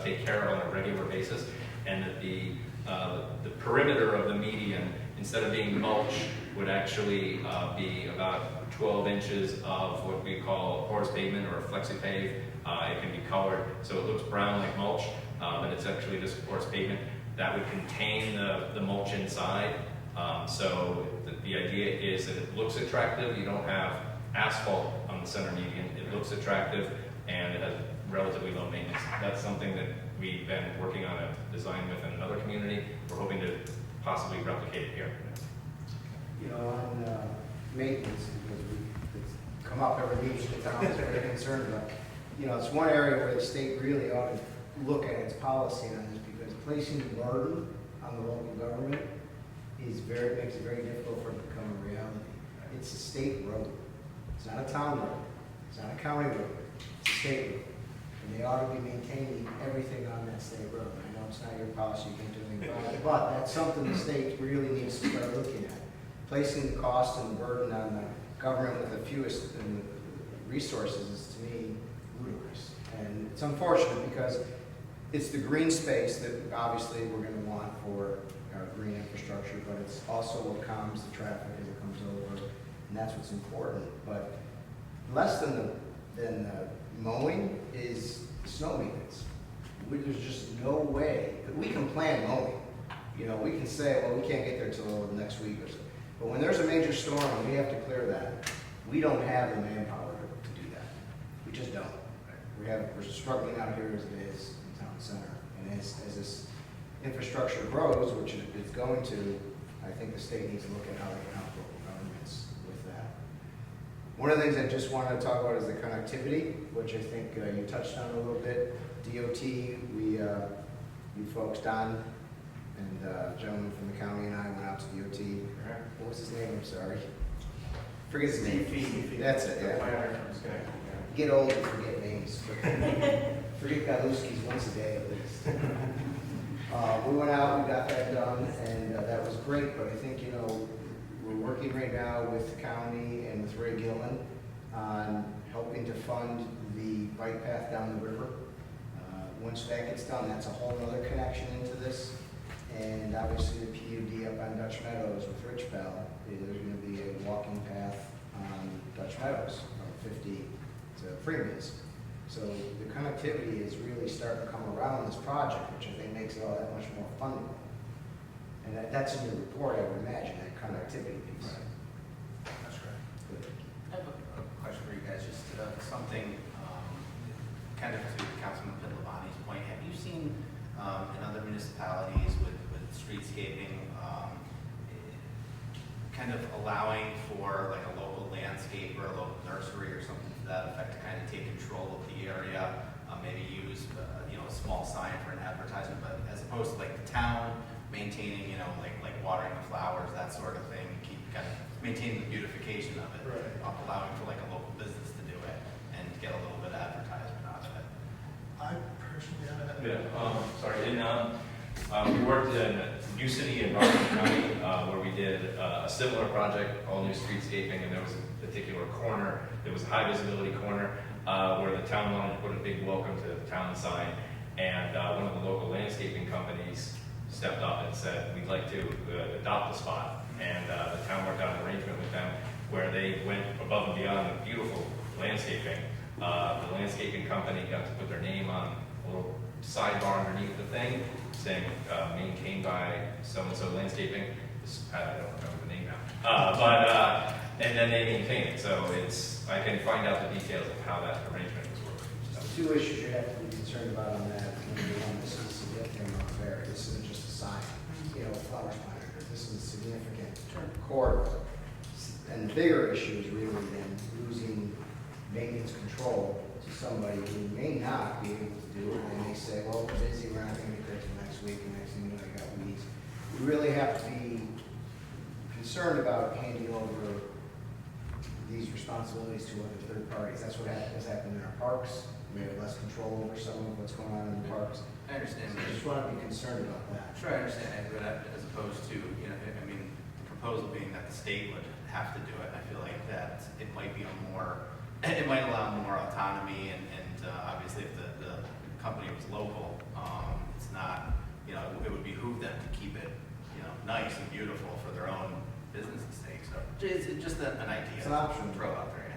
take care of on a regular basis. And that the perimeter of the median, instead of being mulch, would actually be about 12 inches of what we call porous pavement or flexi-pave. It can be colored so it looks brown like mulch, but it's actually just porous pavement. That would contain the mulch inside. So the idea is that it looks attractive. You don't have asphalt on the center median. It looks attractive, and it has relatively low maintenance. That's something that we've been working on a design with in another community. We're hoping to possibly replicate it here. On maintenance, because it's come up every meeting, the town is very concerned about. It's one area where the state really ought to look at its policy on this, because placing the burden on the local government makes it very difficult for it to become a reality. It's a state road. It's not a town road. It's not a county road. It's a state road. And they ought to be maintaining everything on that state road. I know it's not your policy, you can't do anything about it, but that's something the state really needs to start looking at. Placing the cost and the burden on the government with the fewest resources is, to me, ludicrous. And it's unfortunate, because it's the green space that obviously we're going to want for our green infrastructure, but it's also what calms the traffic as it comes over, and that's what's important. But less than the mowing is snow maintenance. There's just no way. We can plan mowing. We can say, well, we can't get there till the next week or so. But when there's a major storm and we have to clear that, we don't have the manpower to do that. We just don't. We're struggling out here as it is in town center. And as this infrastructure grows, which it's going to, I think the state needs to look at how they can help local governments with that. One of the things I just wanted to talk about is the connectivity, which I think you touched on a little bit. DOT, you folks, Don and a gentleman from the county and I went out to DOT. What was his name? I'm sorry. Forget his name. That's it, yeah. Get old and forget names. Forget Galuski's once a day at least. We went out, we got that done, and that was great, but I think, we're working right now with the county and with Ray Gilman on helping to fund the bike path down the river. Once that gets done, that's a whole other connection into this. And obviously the PUD up on Dutch Meadows with Rich Bell, there's gonna be a walking path on Dutch Meadows from 50 to Freeman's. So the connectivity is really starting to come around this project, which I think makes it all that much more fundable. And that's in the report, I would imagine, that connectivity piece. That's right. I have a question for you guys, just something kind of to Councilman Pitlevani's point. Have you seen in other municipalities with streetscaping kind of allowing for like a local landscape or a local nursery or something to that effect to kind of take control of the area, maybe use a small sign for an advertisement, but as opposed to like the town maintaining, like watering the flowers, that sort of thing, keep kind of maintaining the beautification of it, Right. allowing for like a local business to do it and get a little bit of advertisement out of it. I personally haven't had. We worked in New City in Rockland County where we did a similar project, all new streetscaping, and there was a particular corner, there was a high visibility corner where the town wanted to put a big welcome to the town sign, and one of the local landscaping companies stepped up and said, we'd like to adopt the spot, and the town worked out an arrangement with them where they went above and beyond the beautiful landscaping. The landscaping company got to put their name on a little sidebar underneath the thing, saying maintained by so-and-so landscaping. I don't remember the name now. And then they maintain it. So I can find out the details of how that arrangement was working. So two issues you have to be concerned about on that. Number one, this is a significant amount of area. This isn't just a sign, flowers planted. This is a significant corridor. And the bigger issue is really then losing maintenance control to somebody who may not be able to do it. They may say, well, we're busy, we're not going to be there till next week, and next thing you know, I got weeds. We really have to be concerned about handing over these responsibilities to other third parties. That's what has happened in our parks. We have less control over some of what's going on in the parks. I understand. So I just want to be concerned about that. Sure, I understand, but as opposed to, the proposal being that the state would have to do it, I feel like that it might be it might allow more autonomy, and obviously if the company was local, it's not, it would behoove them to keep it, nice and beautiful for their own business's sake. So it's just an idea. It's an option. To throw out there,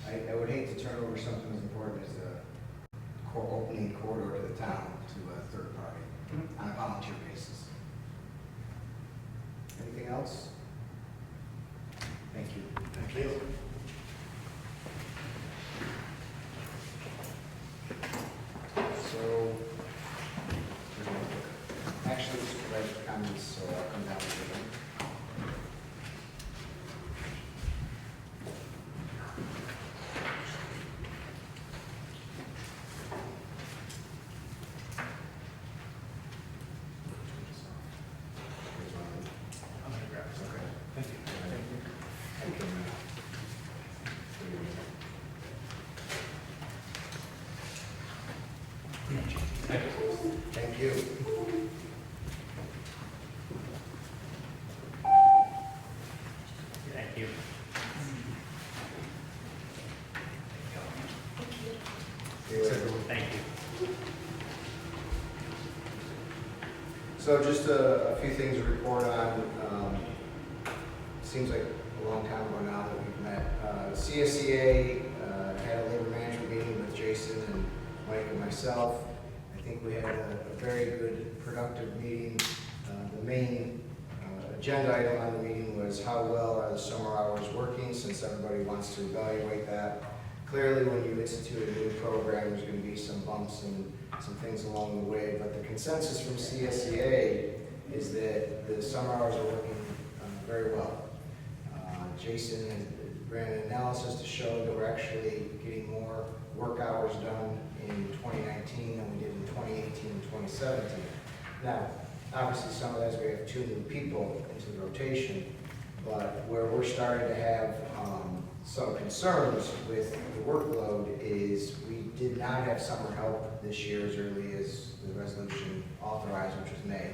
yeah. I would hate to turn over something as important as a opening corridor to the town to a third party on a volunteer basis. Anything else? Thank you. Thank you. So, actually, supervisor comments, so I'll come down with them. I'm gonna grab it. Okay. Thank you. Thank you. Thank you. Thank you. So just a few things to report on. Seems like a long time ago now that we've met. CSEA had a labor management meeting with Jason and Mike and myself. I think we had a very good, productive meeting. The main agenda item on the meeting was how well are the summer hours working, since everybody wants to evaluate that. Clearly, when you institute a new program, there's going to be some bumps and some things along the way, but the consensus from CSEA is that the summer hours are working very well. Jason ran an analysis to show that we're actually getting more work hours done in 2019 than we did in 2018 and 2017. Now, obviously, some of that is we have 2 new people into the rotation, but where we're starting to have some concerns with the workload is we did not have summer help this year as early as the resolution authorized, which was May.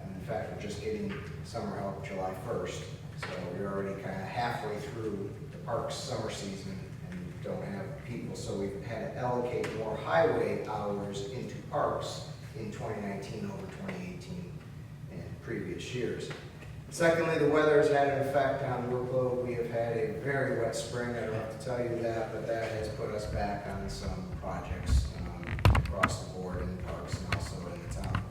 And in fact, we're just getting summer help July 1st. So we're already kind of halfway through the park's summer season and don't have people. So we've had to allocate more highway hours into parks in 2019 over 2018 and previous years. Secondly, the weather has had an effect on workload. We have had a very wet spring. I don't have to tell you that, but that has put us back on some projects across the board in the parks and also in the town.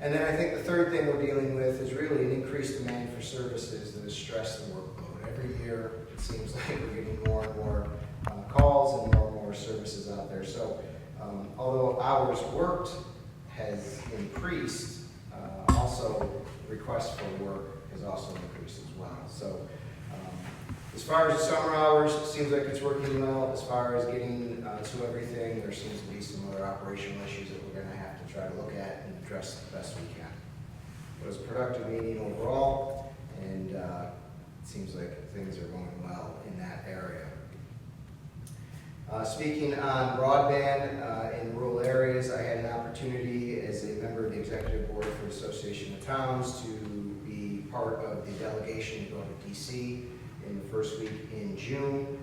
And then I think the third thing we're dealing with is really an increased demand for services that has stressed the workload. Every year, it seems like we're getting more and more calls and more services out there. So although hours worked has increased, also requests for work has also increased as well. So as far as the summer hours, it seems like it's working well. As far as getting to everything, there seems to be some other operational issues that we're going to have to try to look at and address the best we can. It was a productive meeting overall, and it seems like things are going well in that area. Speaking on broadband in rural areas, I had an opportunity as a member of the Executive Board for the Association of Towns to be part of the delegation to go to DC in the first week in June.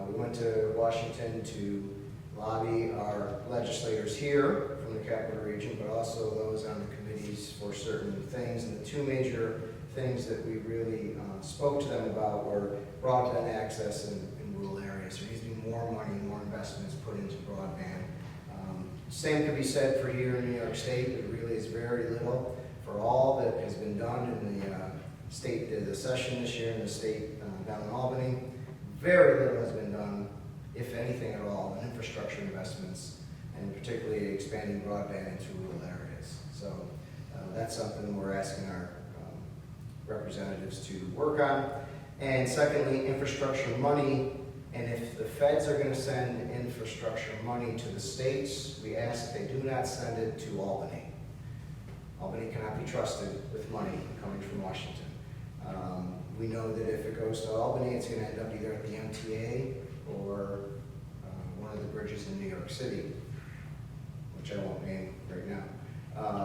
We went to Washington to lobby our legislators here from the Capital Region, but also those on the committees for certain things. And the 2 major things that we really spoke to them about were broadband access in rural areas. There needs to be more money, more investments put into broadband. Same could be said for here in New York State. It really is very little for all that has been done in the session this year in the state down in Albany. Very little has been done, if anything at all, in infrastructure investments, and particularly expanding broadband into rural areas. So that's something we're asking our representatives to work on. And secondly, infrastructure money. And if the feds are going to send infrastructure money to the states, we ask that they do not send it to Albany. Albany cannot be trusted with money coming from Washington. We know that if it goes to Albany, it's going to end up either at the MTA or one of the bridges in New York City, which I won't name right now.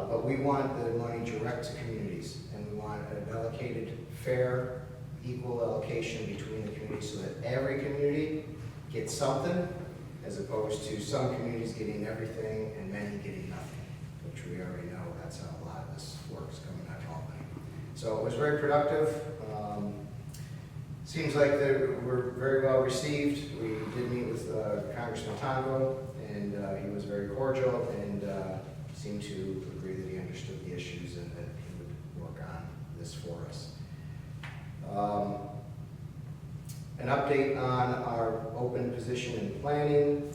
But we want the money direct to communities, and we want an allocated, fair, equal allocation between the communities so that every community gets something, as opposed to some communities getting everything and many getting nothing, which we already know that's how a lot of this work is coming out of Albany. So it was very productive. Seems like they were very well received. We did meet with Congressman Tongo, and he was very cordial and seemed to agree that he understood the issues and that he would work on this for us. An update on our open position in planning.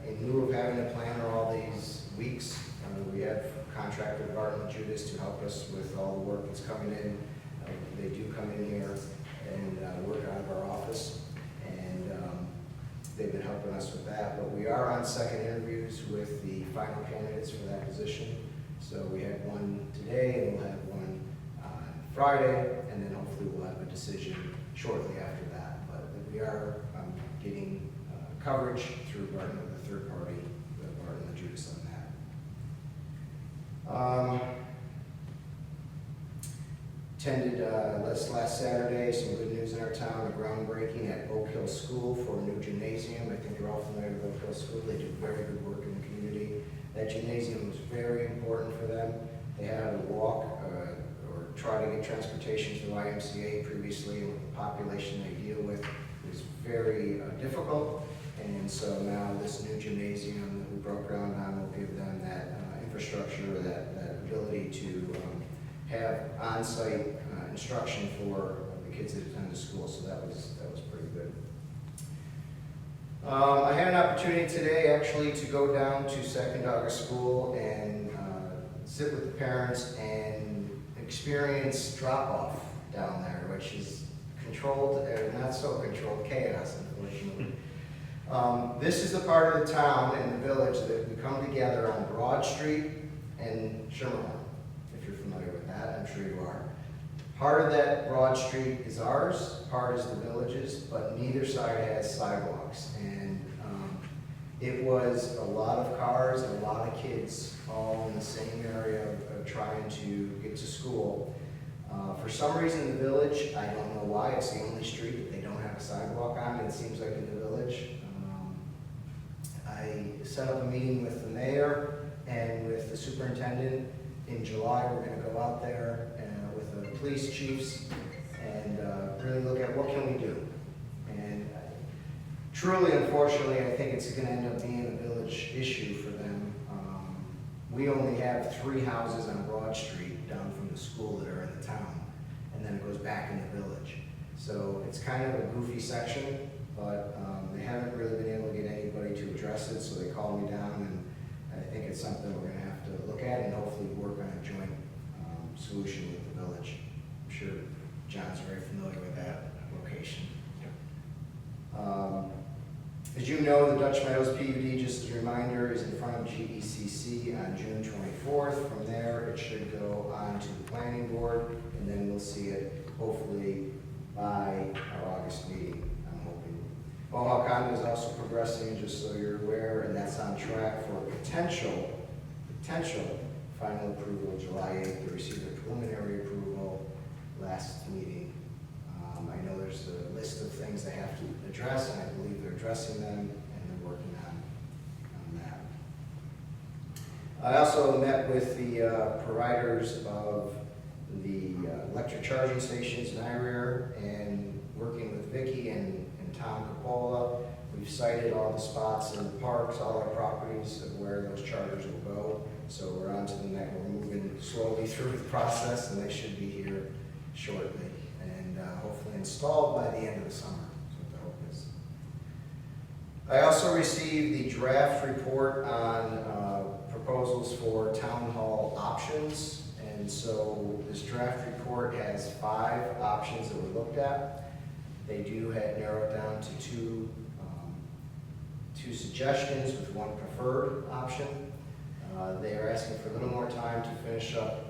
In lieu of having a planner all these weeks, we have contracted Barton and Judas to help us with all the work that's coming in. They do come in here and work out of our office, and they've been helping us with that. But we are on second interviews with the final candidates for that position. So we had one today, and we'll have one on Friday, and then hopefully we'll have a decision shortly after that. But we are getting coverage through Barton with a third party, with Barton and Judas on that. Attended last Saturday, some good news in our town, a groundbreaking at Oak Hill School for a new gymnasium. I think you're all familiar with Oak Hill School. They do very good work in the community. That gymnasium was very important for them. They had to walk or try to get transportation to the YMCA previously, and with the population they deal with is very difficult. And so now this new gymnasium that we broke ground on will give them that infrastructure, that ability to have on-site instruction for the kids that attend the school. So that was pretty good. I had an opportunity today actually to go down to Sacandaga School and sit with the parents and experience drop-off down there, which is controlled, not so controlled chaos, unfortunately. This is the part of the town and the village that we come together on Broad Street and Schermerhorn. If you're familiar with that, I'm sure you are. Part of that Broad Street is ours, part is the village's, but neither side has sidewalks. And it was a lot of cars and a lot of kids all in the same area of trying to get to school. For some reason in the village, I don't know why, it's the only street that they don't have a sidewalk on, it seems like in the village. I set up a meeting with the mayor and with the superintendent. In July, we're gonna go out there with the police chiefs and really look at what can we do. And truly, unfortunately, I think it's gonna end up being a village issue for them. We only have 3 houses on Broad Street down from the school that are in the town, and then it goes back in the village. So it's kind of a goofy section, but they haven't really been able to get anybody to address it, so they called me down, and I think it's something we're gonna have to look at and hopefully work on a joint solution with the village. I'm sure John's very familiar with that location. As you know, the Dutch Meadows PUD, just a reminder, is in front of GECC on June 24th. From there, it should go on to the planning board, and then we'll see it hopefully by our August meeting, I'm hoping. Mohawk Condo is also progressing, just so you're aware, and that's on track for potential final approval July 8th. They received their preliminary approval last meeting. I know there's a list of things they have to address, and I believe they're addressing them, and they're working on that. I also met with the providers of the electric charging stations in Irier, and working with Vicki and Tom Capola. We've cited all the spots in the parks, all our properties of where those chargers will go. So we're on to the next, we're moving slowly through the process, and they should be here shortly. And hopefully installed by the end of the summer, is what the hope is. I also received the draft report on proposals for town hall options. And so this draft report has 5 options that were looked at. They do have narrowed down to two suggestions with 1 preferred option. They are asking for a little more time to finish up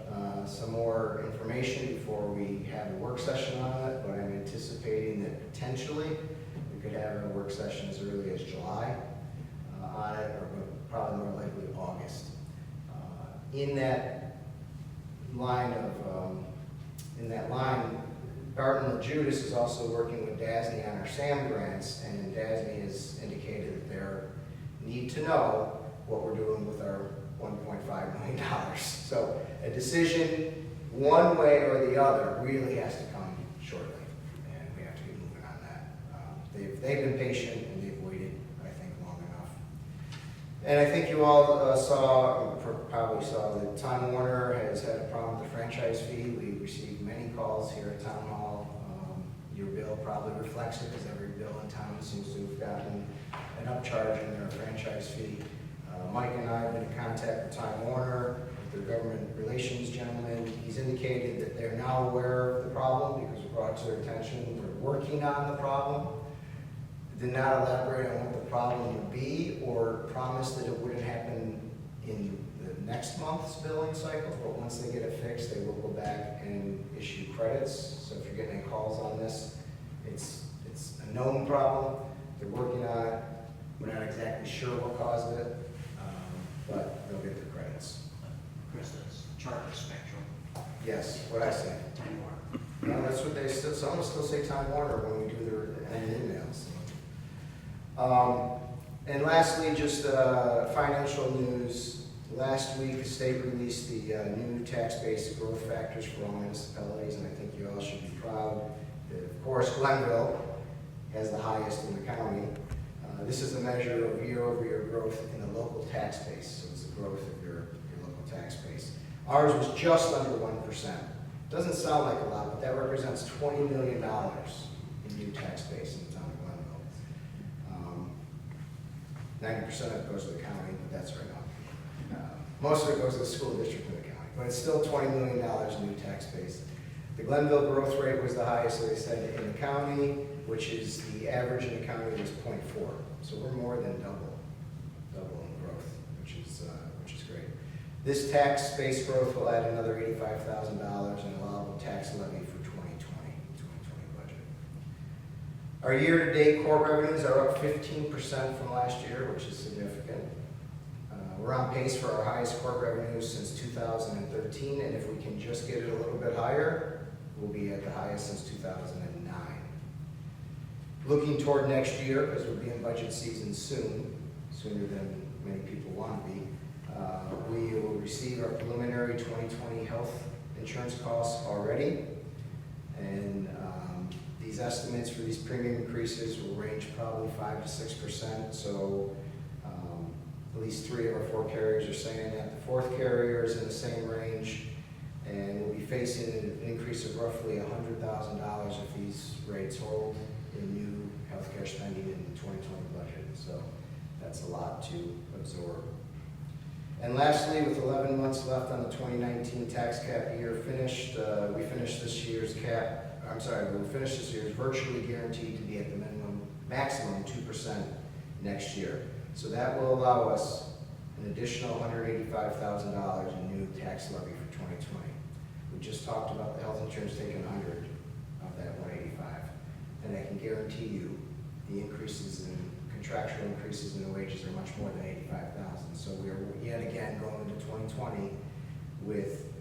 some more information before we have a work session on it, but I'm anticipating that potentially we could have a work session as early as July on it, or probably more likely August. In that line, Barton LaJudas is also working with DASNY on our SAM grants, and DASNY has indicated that they need to know what we're doing with our $1.5 million. So a decision one way or the other really has to come shortly, and we have to get moving on that. They've been patient, and they've waited, I think, long enough. And I think you all probably saw that Time Warner has had a problem with the franchise fee. We received many calls here at Town Hall. Your bill probably reflects it, because every bill in town seems to have gotten an upcharge in their franchise fee. Mike and I have been in contact with Time Warner, with their government relations gentleman. He's indicated that they're now aware of the problem because we brought it to their attention. They're working on the problem. Did not elaborate on what the problem would be or promise that it wouldn't happen in the next month's billing cycle, but once they get it fixed, they will go back and issue credits. So if you're getting any calls on this, it's a known problem. They're working on it. We're not exactly sure what caused it, but they'll get the credits. Chris, that's Charter Spectrum. Yes, what I say. Time Warner. No, that's what they still, some still say Time Warner when we do their emails. And lastly, just financial news. Last week, the state released the new tax-based growth factors for all municipalities, and I think you all should be proud. Of course, Glenville has the highest in the county. This is a measure of year-over-year growth in the local tax base, so it's the growth of your local tax base. Ours was just under 1%. Doesn't sound like a lot, but that represents $20 million in new tax base in the town of Glenville. 90% of it goes to the county, but that's right now. Most of it goes to the school district of the county, but it's still $20 million in new tax base. The Glenville growth rate was the highest, as I said, in the county, which is the average in the county was 0.4. So we're more than double in growth, which is great. This tax base growth will add another $85,000 in allowable tax levy for 2020 budget. Our year-to-date core revenues are up 15% from last year, which is significant. We're on pace for our highest core revenues since 2013, and if we can just get it a little bit higher, we'll be at the highest since 2009. Looking toward next year, because we'll be in budget season soon, sooner than many people want to be, we will receive our preliminary 2020 health insurance costs already, and these estimates for these premium increases will range probably 5 to 6%, so at least 3 of our 4 carriers are saying that. The 4th carrier is in the same range, and we'll be facing an increase of roughly $100,000 if these rates hold in new healthcare spending in the 2020 budget. So that's a lot to absorb. And lastly, with 11 months left on the 2019 tax cap year finished, we finished this year's virtually guaranteed to be at the maximum 2% next year. So that will allow us an additional $185,000 in new tax levy for 2020. We just talked about the health insurance taking 100 of that 185, and I can guarantee you the contractual increases in the wages are much more than 85,000. So we're yet again going into 2020 with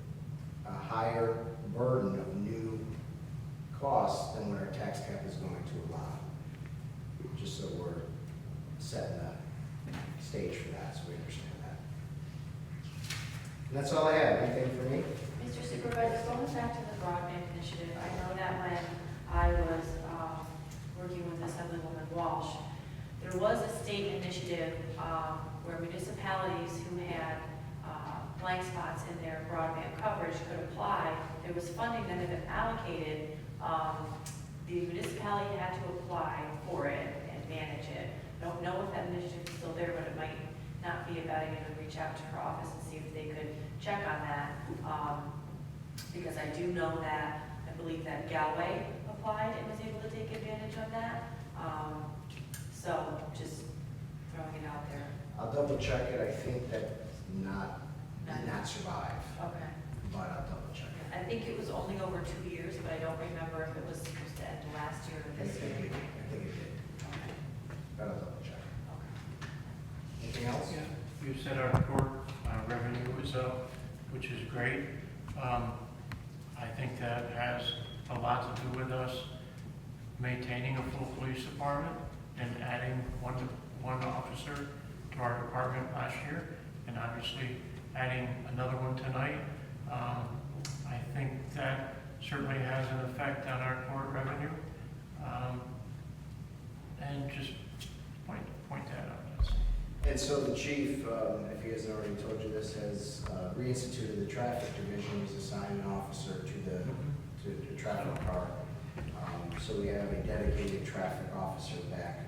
a higher burden of new costs than what our tax cap is going to allow. Just so we're setting the stage for that, so we understand that. And that's all I have. Anything for me? Mr. Supervisor, going back to the broadband initiative, I know that when I was working with Assemblywoman Walsh, there was a state initiative where municipalities who had blank spots in their broadband coverage could apply. There was funding that had been allocated. The municipality had to apply for it and manage it. I don't know if that initiative is still there, but it might not be a bad idea to reach out to her office and see if they could check on that. Because I do know that, I believe that Galway applied and was able to take advantage of that. So just throwing it out there. I'll double check it. I think that did not survive, Okay. but I'll double check it. I think it was only over 2 years, but I don't remember if it was supposed to end last year or I this think year. it did. Okay. But I'll double check. Okay. Anything else? You said our court revenue was up, which is great. I think that has a lot to do with us maintaining a full police department and adding one officer to our department last year, and obviously adding another one tonight. I think that certainly has an effect on our court revenue. And just point that out. And so the chief, if he hasn't already told you this, has reinstituted the traffic division. He's assigned an officer to the traffic car. So we have a dedicated traffic officer back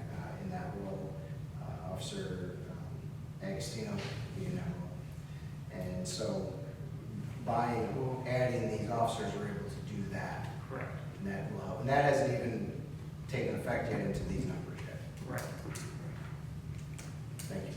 in that role, Officer Agostino, you know. And so by adding these officers, we're able to do that. Correct. And that will help. And that hasn't even taken effect yet into these numbers yet. Right. Thank you.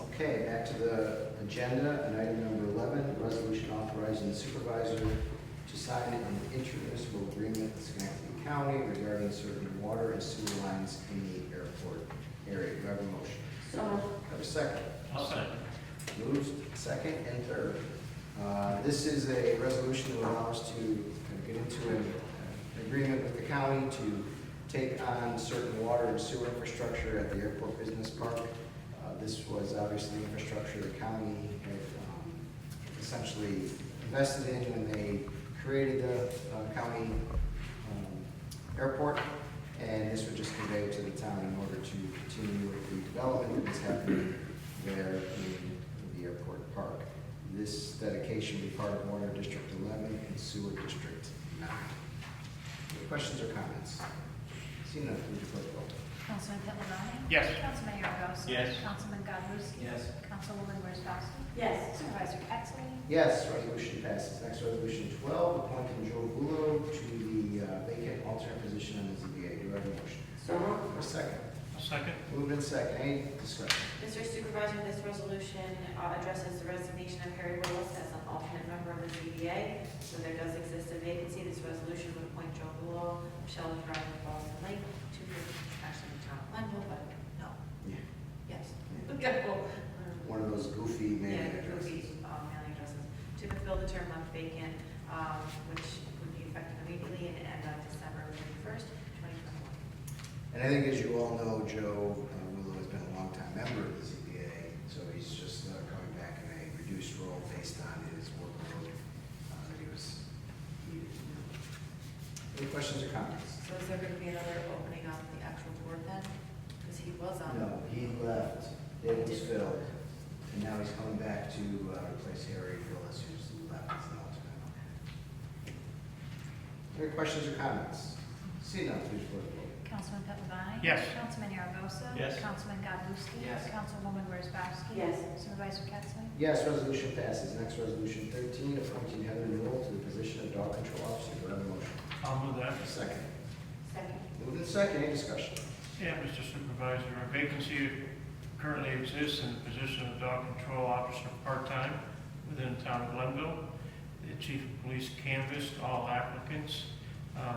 Okay, back to the agenda, and item number 11, resolution authorizing the supervisor to sign an intermunicipal agreement with Schenectady County regarding certain water and sewer lines in the airport area. Do I have a motion? So moved. Have a second? I'll second. Moved, second, and third. This is a resolution that allows us to get into an agreement with the county to take on certain water and sewer infrastructure at the airport business park. This was obviously infrastructure the county had essentially invested in when they created the county airport, and this would just convey it to the town in order to continue with the development that is happening there in the airport park. This dedication will be part of Water District 11 and Sewer District 9. Any questions or comments? Seeing none, please report the vote. Councilman Pittavani? Yes. Councilman Yarborough? Yes. Councilman Goddard? Yes. Councilwoman Wozzachowski? Yes. Supervisor Pettsley? Yes, resolution passes. Next, resolution 12, appointing Joe Bulo to the vacant alternate position on the ZBA. Do I have a motion? So moved. A second. I'll second. Moved in second. Any discussion? Mr. Supervisor, this resolution addresses the resignation of Harry Willis as an alternate member of the ZBA. So there does exist a vacancy. This resolution would appoint Joe Bulo, Michelle Drive, and Boston Lake to the, actually, the town of Glenville, but no. Yeah. Yes. One of those goofy Yeah, mailing it would addresses. be mailing addresses to fulfill the term left vacant, which would be effective immediately and end on December 31st, 2021. And I think, as you all know, Joe Willow has been a longtime member of the ZBA, so he's just coming back in a reduced role based on his workload that he was needed. Any questions or comments? So is there going to be another opening on the actual board then? Because he was on. No, he left, it was filled, and now he's coming back to replace Harry Willis, who's left as an alternate. Any questions or comments? See none, please vote. Councilman Pittavani? Yes. Councilman Yarborough? Yes. Councilman Goddard? Yes. Councilwoman Wozzachowski? Yes. Supervisor Pettsley? Yes, resolution passes. Next, resolution 13, appointing Heather Newell to the position of dog control officer. Do I have a motion? I'll move that. Second. Second. Moved in second, any discussion? Yeah, Mr. Supervisor, a vacancy currently exists in the position of dog control officer part-time within the town of Glenville. The chief of police canvassed all applicants.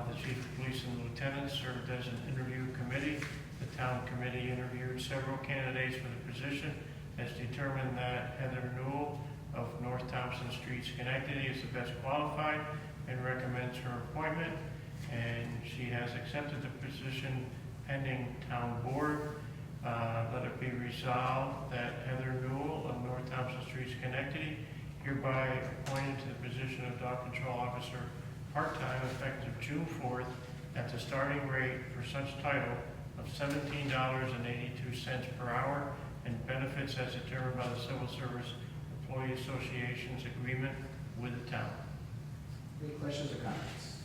The chief of police and lieutenant served as an interview committee. The town committee interviewed several candidates for the position, has determined that Heather Newell of North Thompson Street, Schenectady is the best qualified and recommends her appointment. And she has accepted the position pending town board. Let it be resolved that Heather Newell of North Thompson Street, Schenectady, hereby appointed to the position of dog control officer part-time effective June 4th at the starting rate for such title of $17.82 per hour and benefits as determined by the Civil Service Employee Association's agreement with the town. Any questions or comments?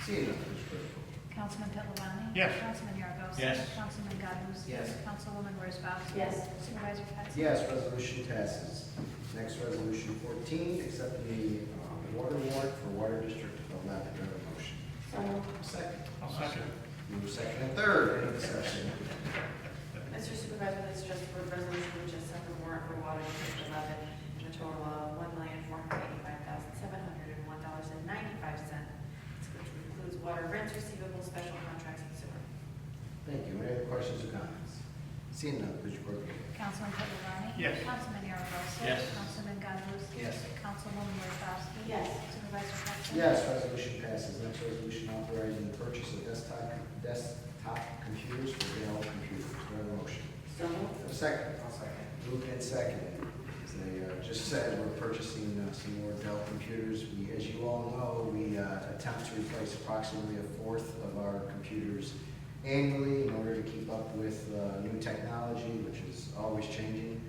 Seeing none, please vote. Councilman Pittavani? Yes. Councilman Yarborough? Yes. Councilman Goddard? Yes. Councilwoman Wozzachowski? Yes. Supervisor Pettsley? Yes, resolution passes. Next, resolution 14, accepting the water award for Water District of 11. Do I have a motion? So moved. Second. I'll second. Move second and third, any discussion? Mr. Supervisor, this is just for a resolution which is set the warrant for Water District 11 in a total of $1,485,701.95, which includes water rents receivable, special contracts, and sewer. Thank you. Any other questions or comments? Seeing none, please report. Councilman Pittavani? Yes. Councilman Yarborough? Yes. Councilman Goddard? Yes. Councilwoman Wozzachowski? Yes. Supervisor Pettsley? Yes, resolution passes. Next, resolution authorizing the purchase of desktop computers for Dell Computers. Do I have a motion? So moved. Have a second. I'll second. Moved and seconded. As they just said, we're purchasing some more Dell computers. We, as you all know, we attempt to replace approximately a fourth of our computers annually in order to keep up with new technology, which is always changing.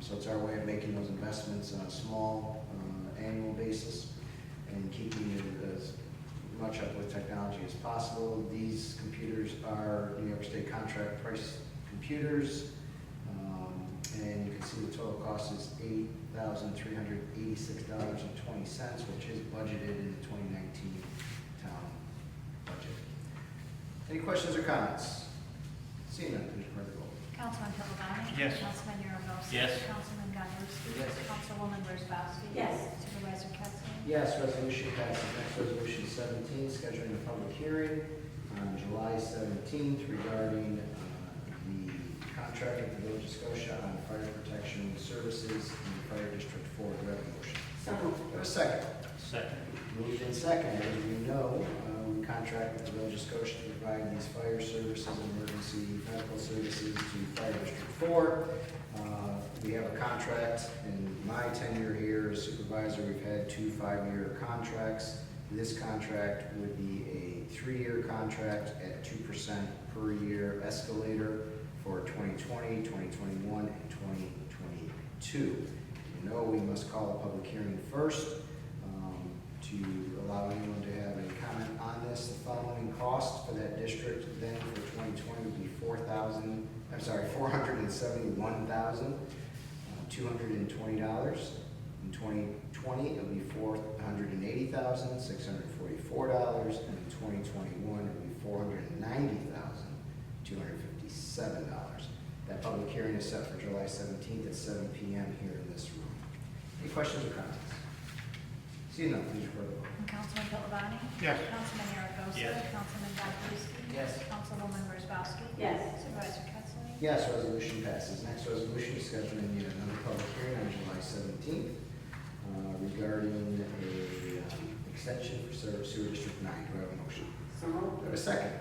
So it's our way of making those investments on a small annual basis and keeping it as much up with technology as possible. These computers are New York State contract price computers. And you can see the total cost is $8,386.20, which is budgeted in the 2019 town budget. Any questions or comments? Seeing none, please record the vote. Councilman Pittavani? Yes. Councilman Yarborough? Yes. Councilman Goddard? Yes. Councilwoman Wozzachowski? Yes. Supervisor Pettsley? Yes, resolution passes. Next, resolution 17, scheduling a public hearing on July 17th regarding the contract with the Village of Scotia on fire protection services in the Fire District 4. Do I have a motion? So moved. Do I have a second? Second. Moved in second. As you know, we contract with the Village of Scotia to provide these fire services and emergency medical services to Fire District 4. We have a contract. In my tenure here as supervisor, we've had 2 5-year contracts. This contract would be a 3-year contract at 2% per year escalator for 2020, 2021, and 2022. You know we must call a public hearing first to allow anyone to have a comment on this. The following cost for that district then for 2020 would be $471,220. In 2020, it would be $480,644, and in 2021, it would be $490,257. That public hearing is set for July 17th at 7 p.m. here in this room. Any questions or comments? Seeing none, please record the vote. Councilman Pilavani? Yes. Councilman Aragosa? Yes. Councilman Godzowski? Yes. Councilwoman Wozzachowski? Yes. Supervisor Kettler? Yes, resolution passes. Next resolution is scheduling yet another public hearing on July 17th regarding a extension for Sewer District 9. Do I have a motion? So moved. Do I have a second?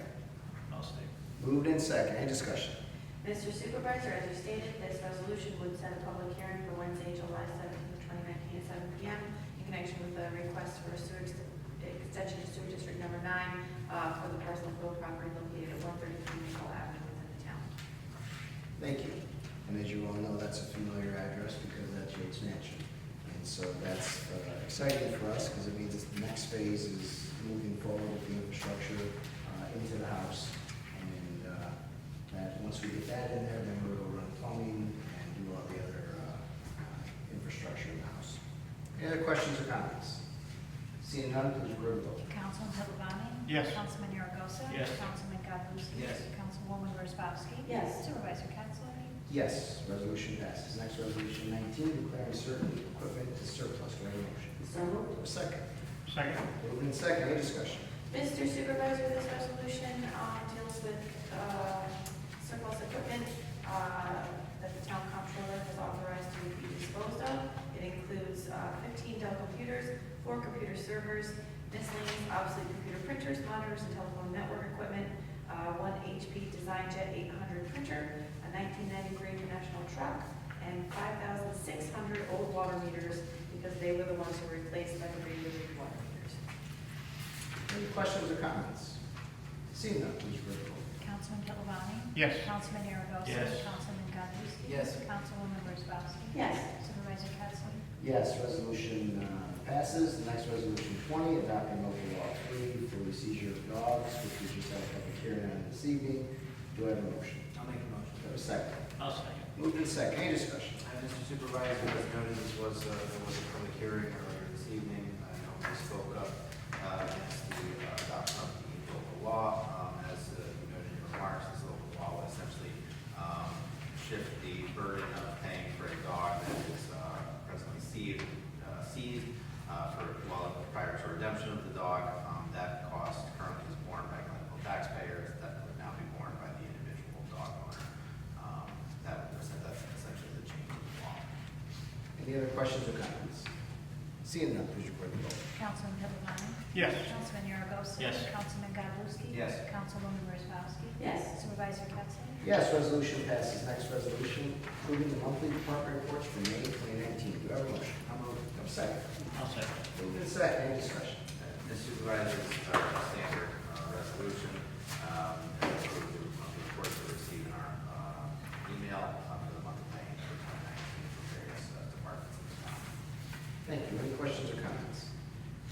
I'll stay. Moved in second. Any discussion? Mr. Supervisor, as you stated, this resolution would set a public hearing for Wednesday, July 17th, 2019 at 7 p.m. in connection with the request for a sewer extension to sewer district number 9 for the parcel of real property located at 133 Maple Avenue within the town. Thank you. And as you all know, that's a familiar address because that's Yates Mansion. And so that's exciting for us because it means the next phase is moving forward with the infrastructure into the house. And that once we get that in there, then we'll go run plumbing and do all the other infrastructure in the house. Any other questions or comments? Seeing none, please record the vote. Councilman Pilavani? Yes. Councilman Aragosa? Yes. Councilman Godzowski? Yes. Councilwoman Wozzachowski? Yes. Supervisor Kettler? Yes, resolution passes. Next resolution 19, declaring certain equipment as surplus. Do I have a motion? So moved. A second. Second. Moved in second. Any discussion? Mr. Supervisor, this resolution deals with surplus equipment that the town comptroller has authorized to be disposed of. It includes 15 Dell computers, 4 computer servers, miscellaneous obsolete computer printers, monitors, and telephone network equipment, 1 HP DesignJet 800 printer, a 1990 Green International truck, and 5,600 old water meters because they were the ones who were replaced by the radiated water meters. Any questions or comments? Seeing none, please record the vote. Councilman Pilavani? Yes. Councilman Aragosa? Yes. Councilman Godzowski? Yes. Councilwoman Wozzachowski? Yes. Supervisor Kettler? Yes, resolution passes. The next resolution 20, adopting local law 3 for the seizure of dogs, which we just had a public hearing on this evening. Do I have a motion? I'll make a motion. Do I have a second? I'll second. Moved in second. Any discussion? Mr. Supervisor, as noted, there was a public hearing earlier this evening. I know we spoke up against the adoption of the local law. As you noted in your remarks, this local law will essentially shift the burden of paying for a dog that is presently seized prior to redemption of the dog. That cost currently is borne by Glencoe taxpayers. That would now be borne by the individual dog owner. That's essentially the change in the law. Any other questions or comments? Seeing none, please record the vote. Councilman Pilavani? Yes. Councilman Aragosa? Yes. Councilman Godzowski? Yes. Councilwoman Wozzachowski? Yes. Supervisor Kettler? Yes, resolution passes. Next resolution, approving the monthly department reports for May 2019. Do I have a motion? I'll move. Do I have a second? I'll second. Moved in second. Any discussion? Mr. Supervisor, this is our standard resolution. And approve the monthly reports that we received in our email for the month of May for 2019 from various departments of the town. Thank you. Any questions or comments?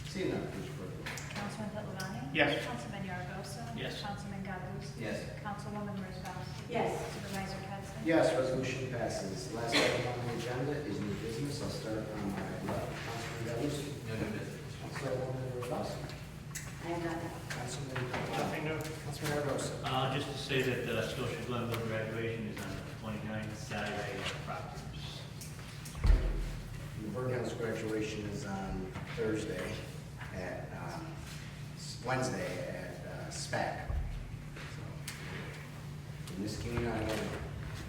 Seeing none, please record the vote. Councilman Pilavani? Yes. Councilman Aragosa? Yes. Councilman Godzowski? Yes. Councilwoman Wozzachowski? Yes. Supervisor Kettler? Yes, resolution passes. Last item on the agenda is new business. I'll start on my left. Councilman Galuski. No new business. Councilwoman Wozzachowski. I have nothing. Councilman Nothing new. Councilman Aragosa. Just to say that Scotia Glenville graduation is on the 29th Saturday at Proctor's. The Bird House graduation is on Thursday at, Wednesday at SPAC. So, in this community, I know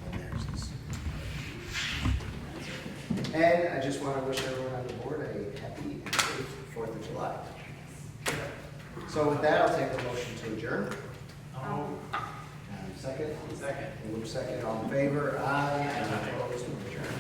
when there's this. And I just want to wish everyone on the board a happy and safe 4th of July. So with that, I'll take a motion to adjourn. Second? Second. Move second, all in favor? Aye. Opposed? Adjourn.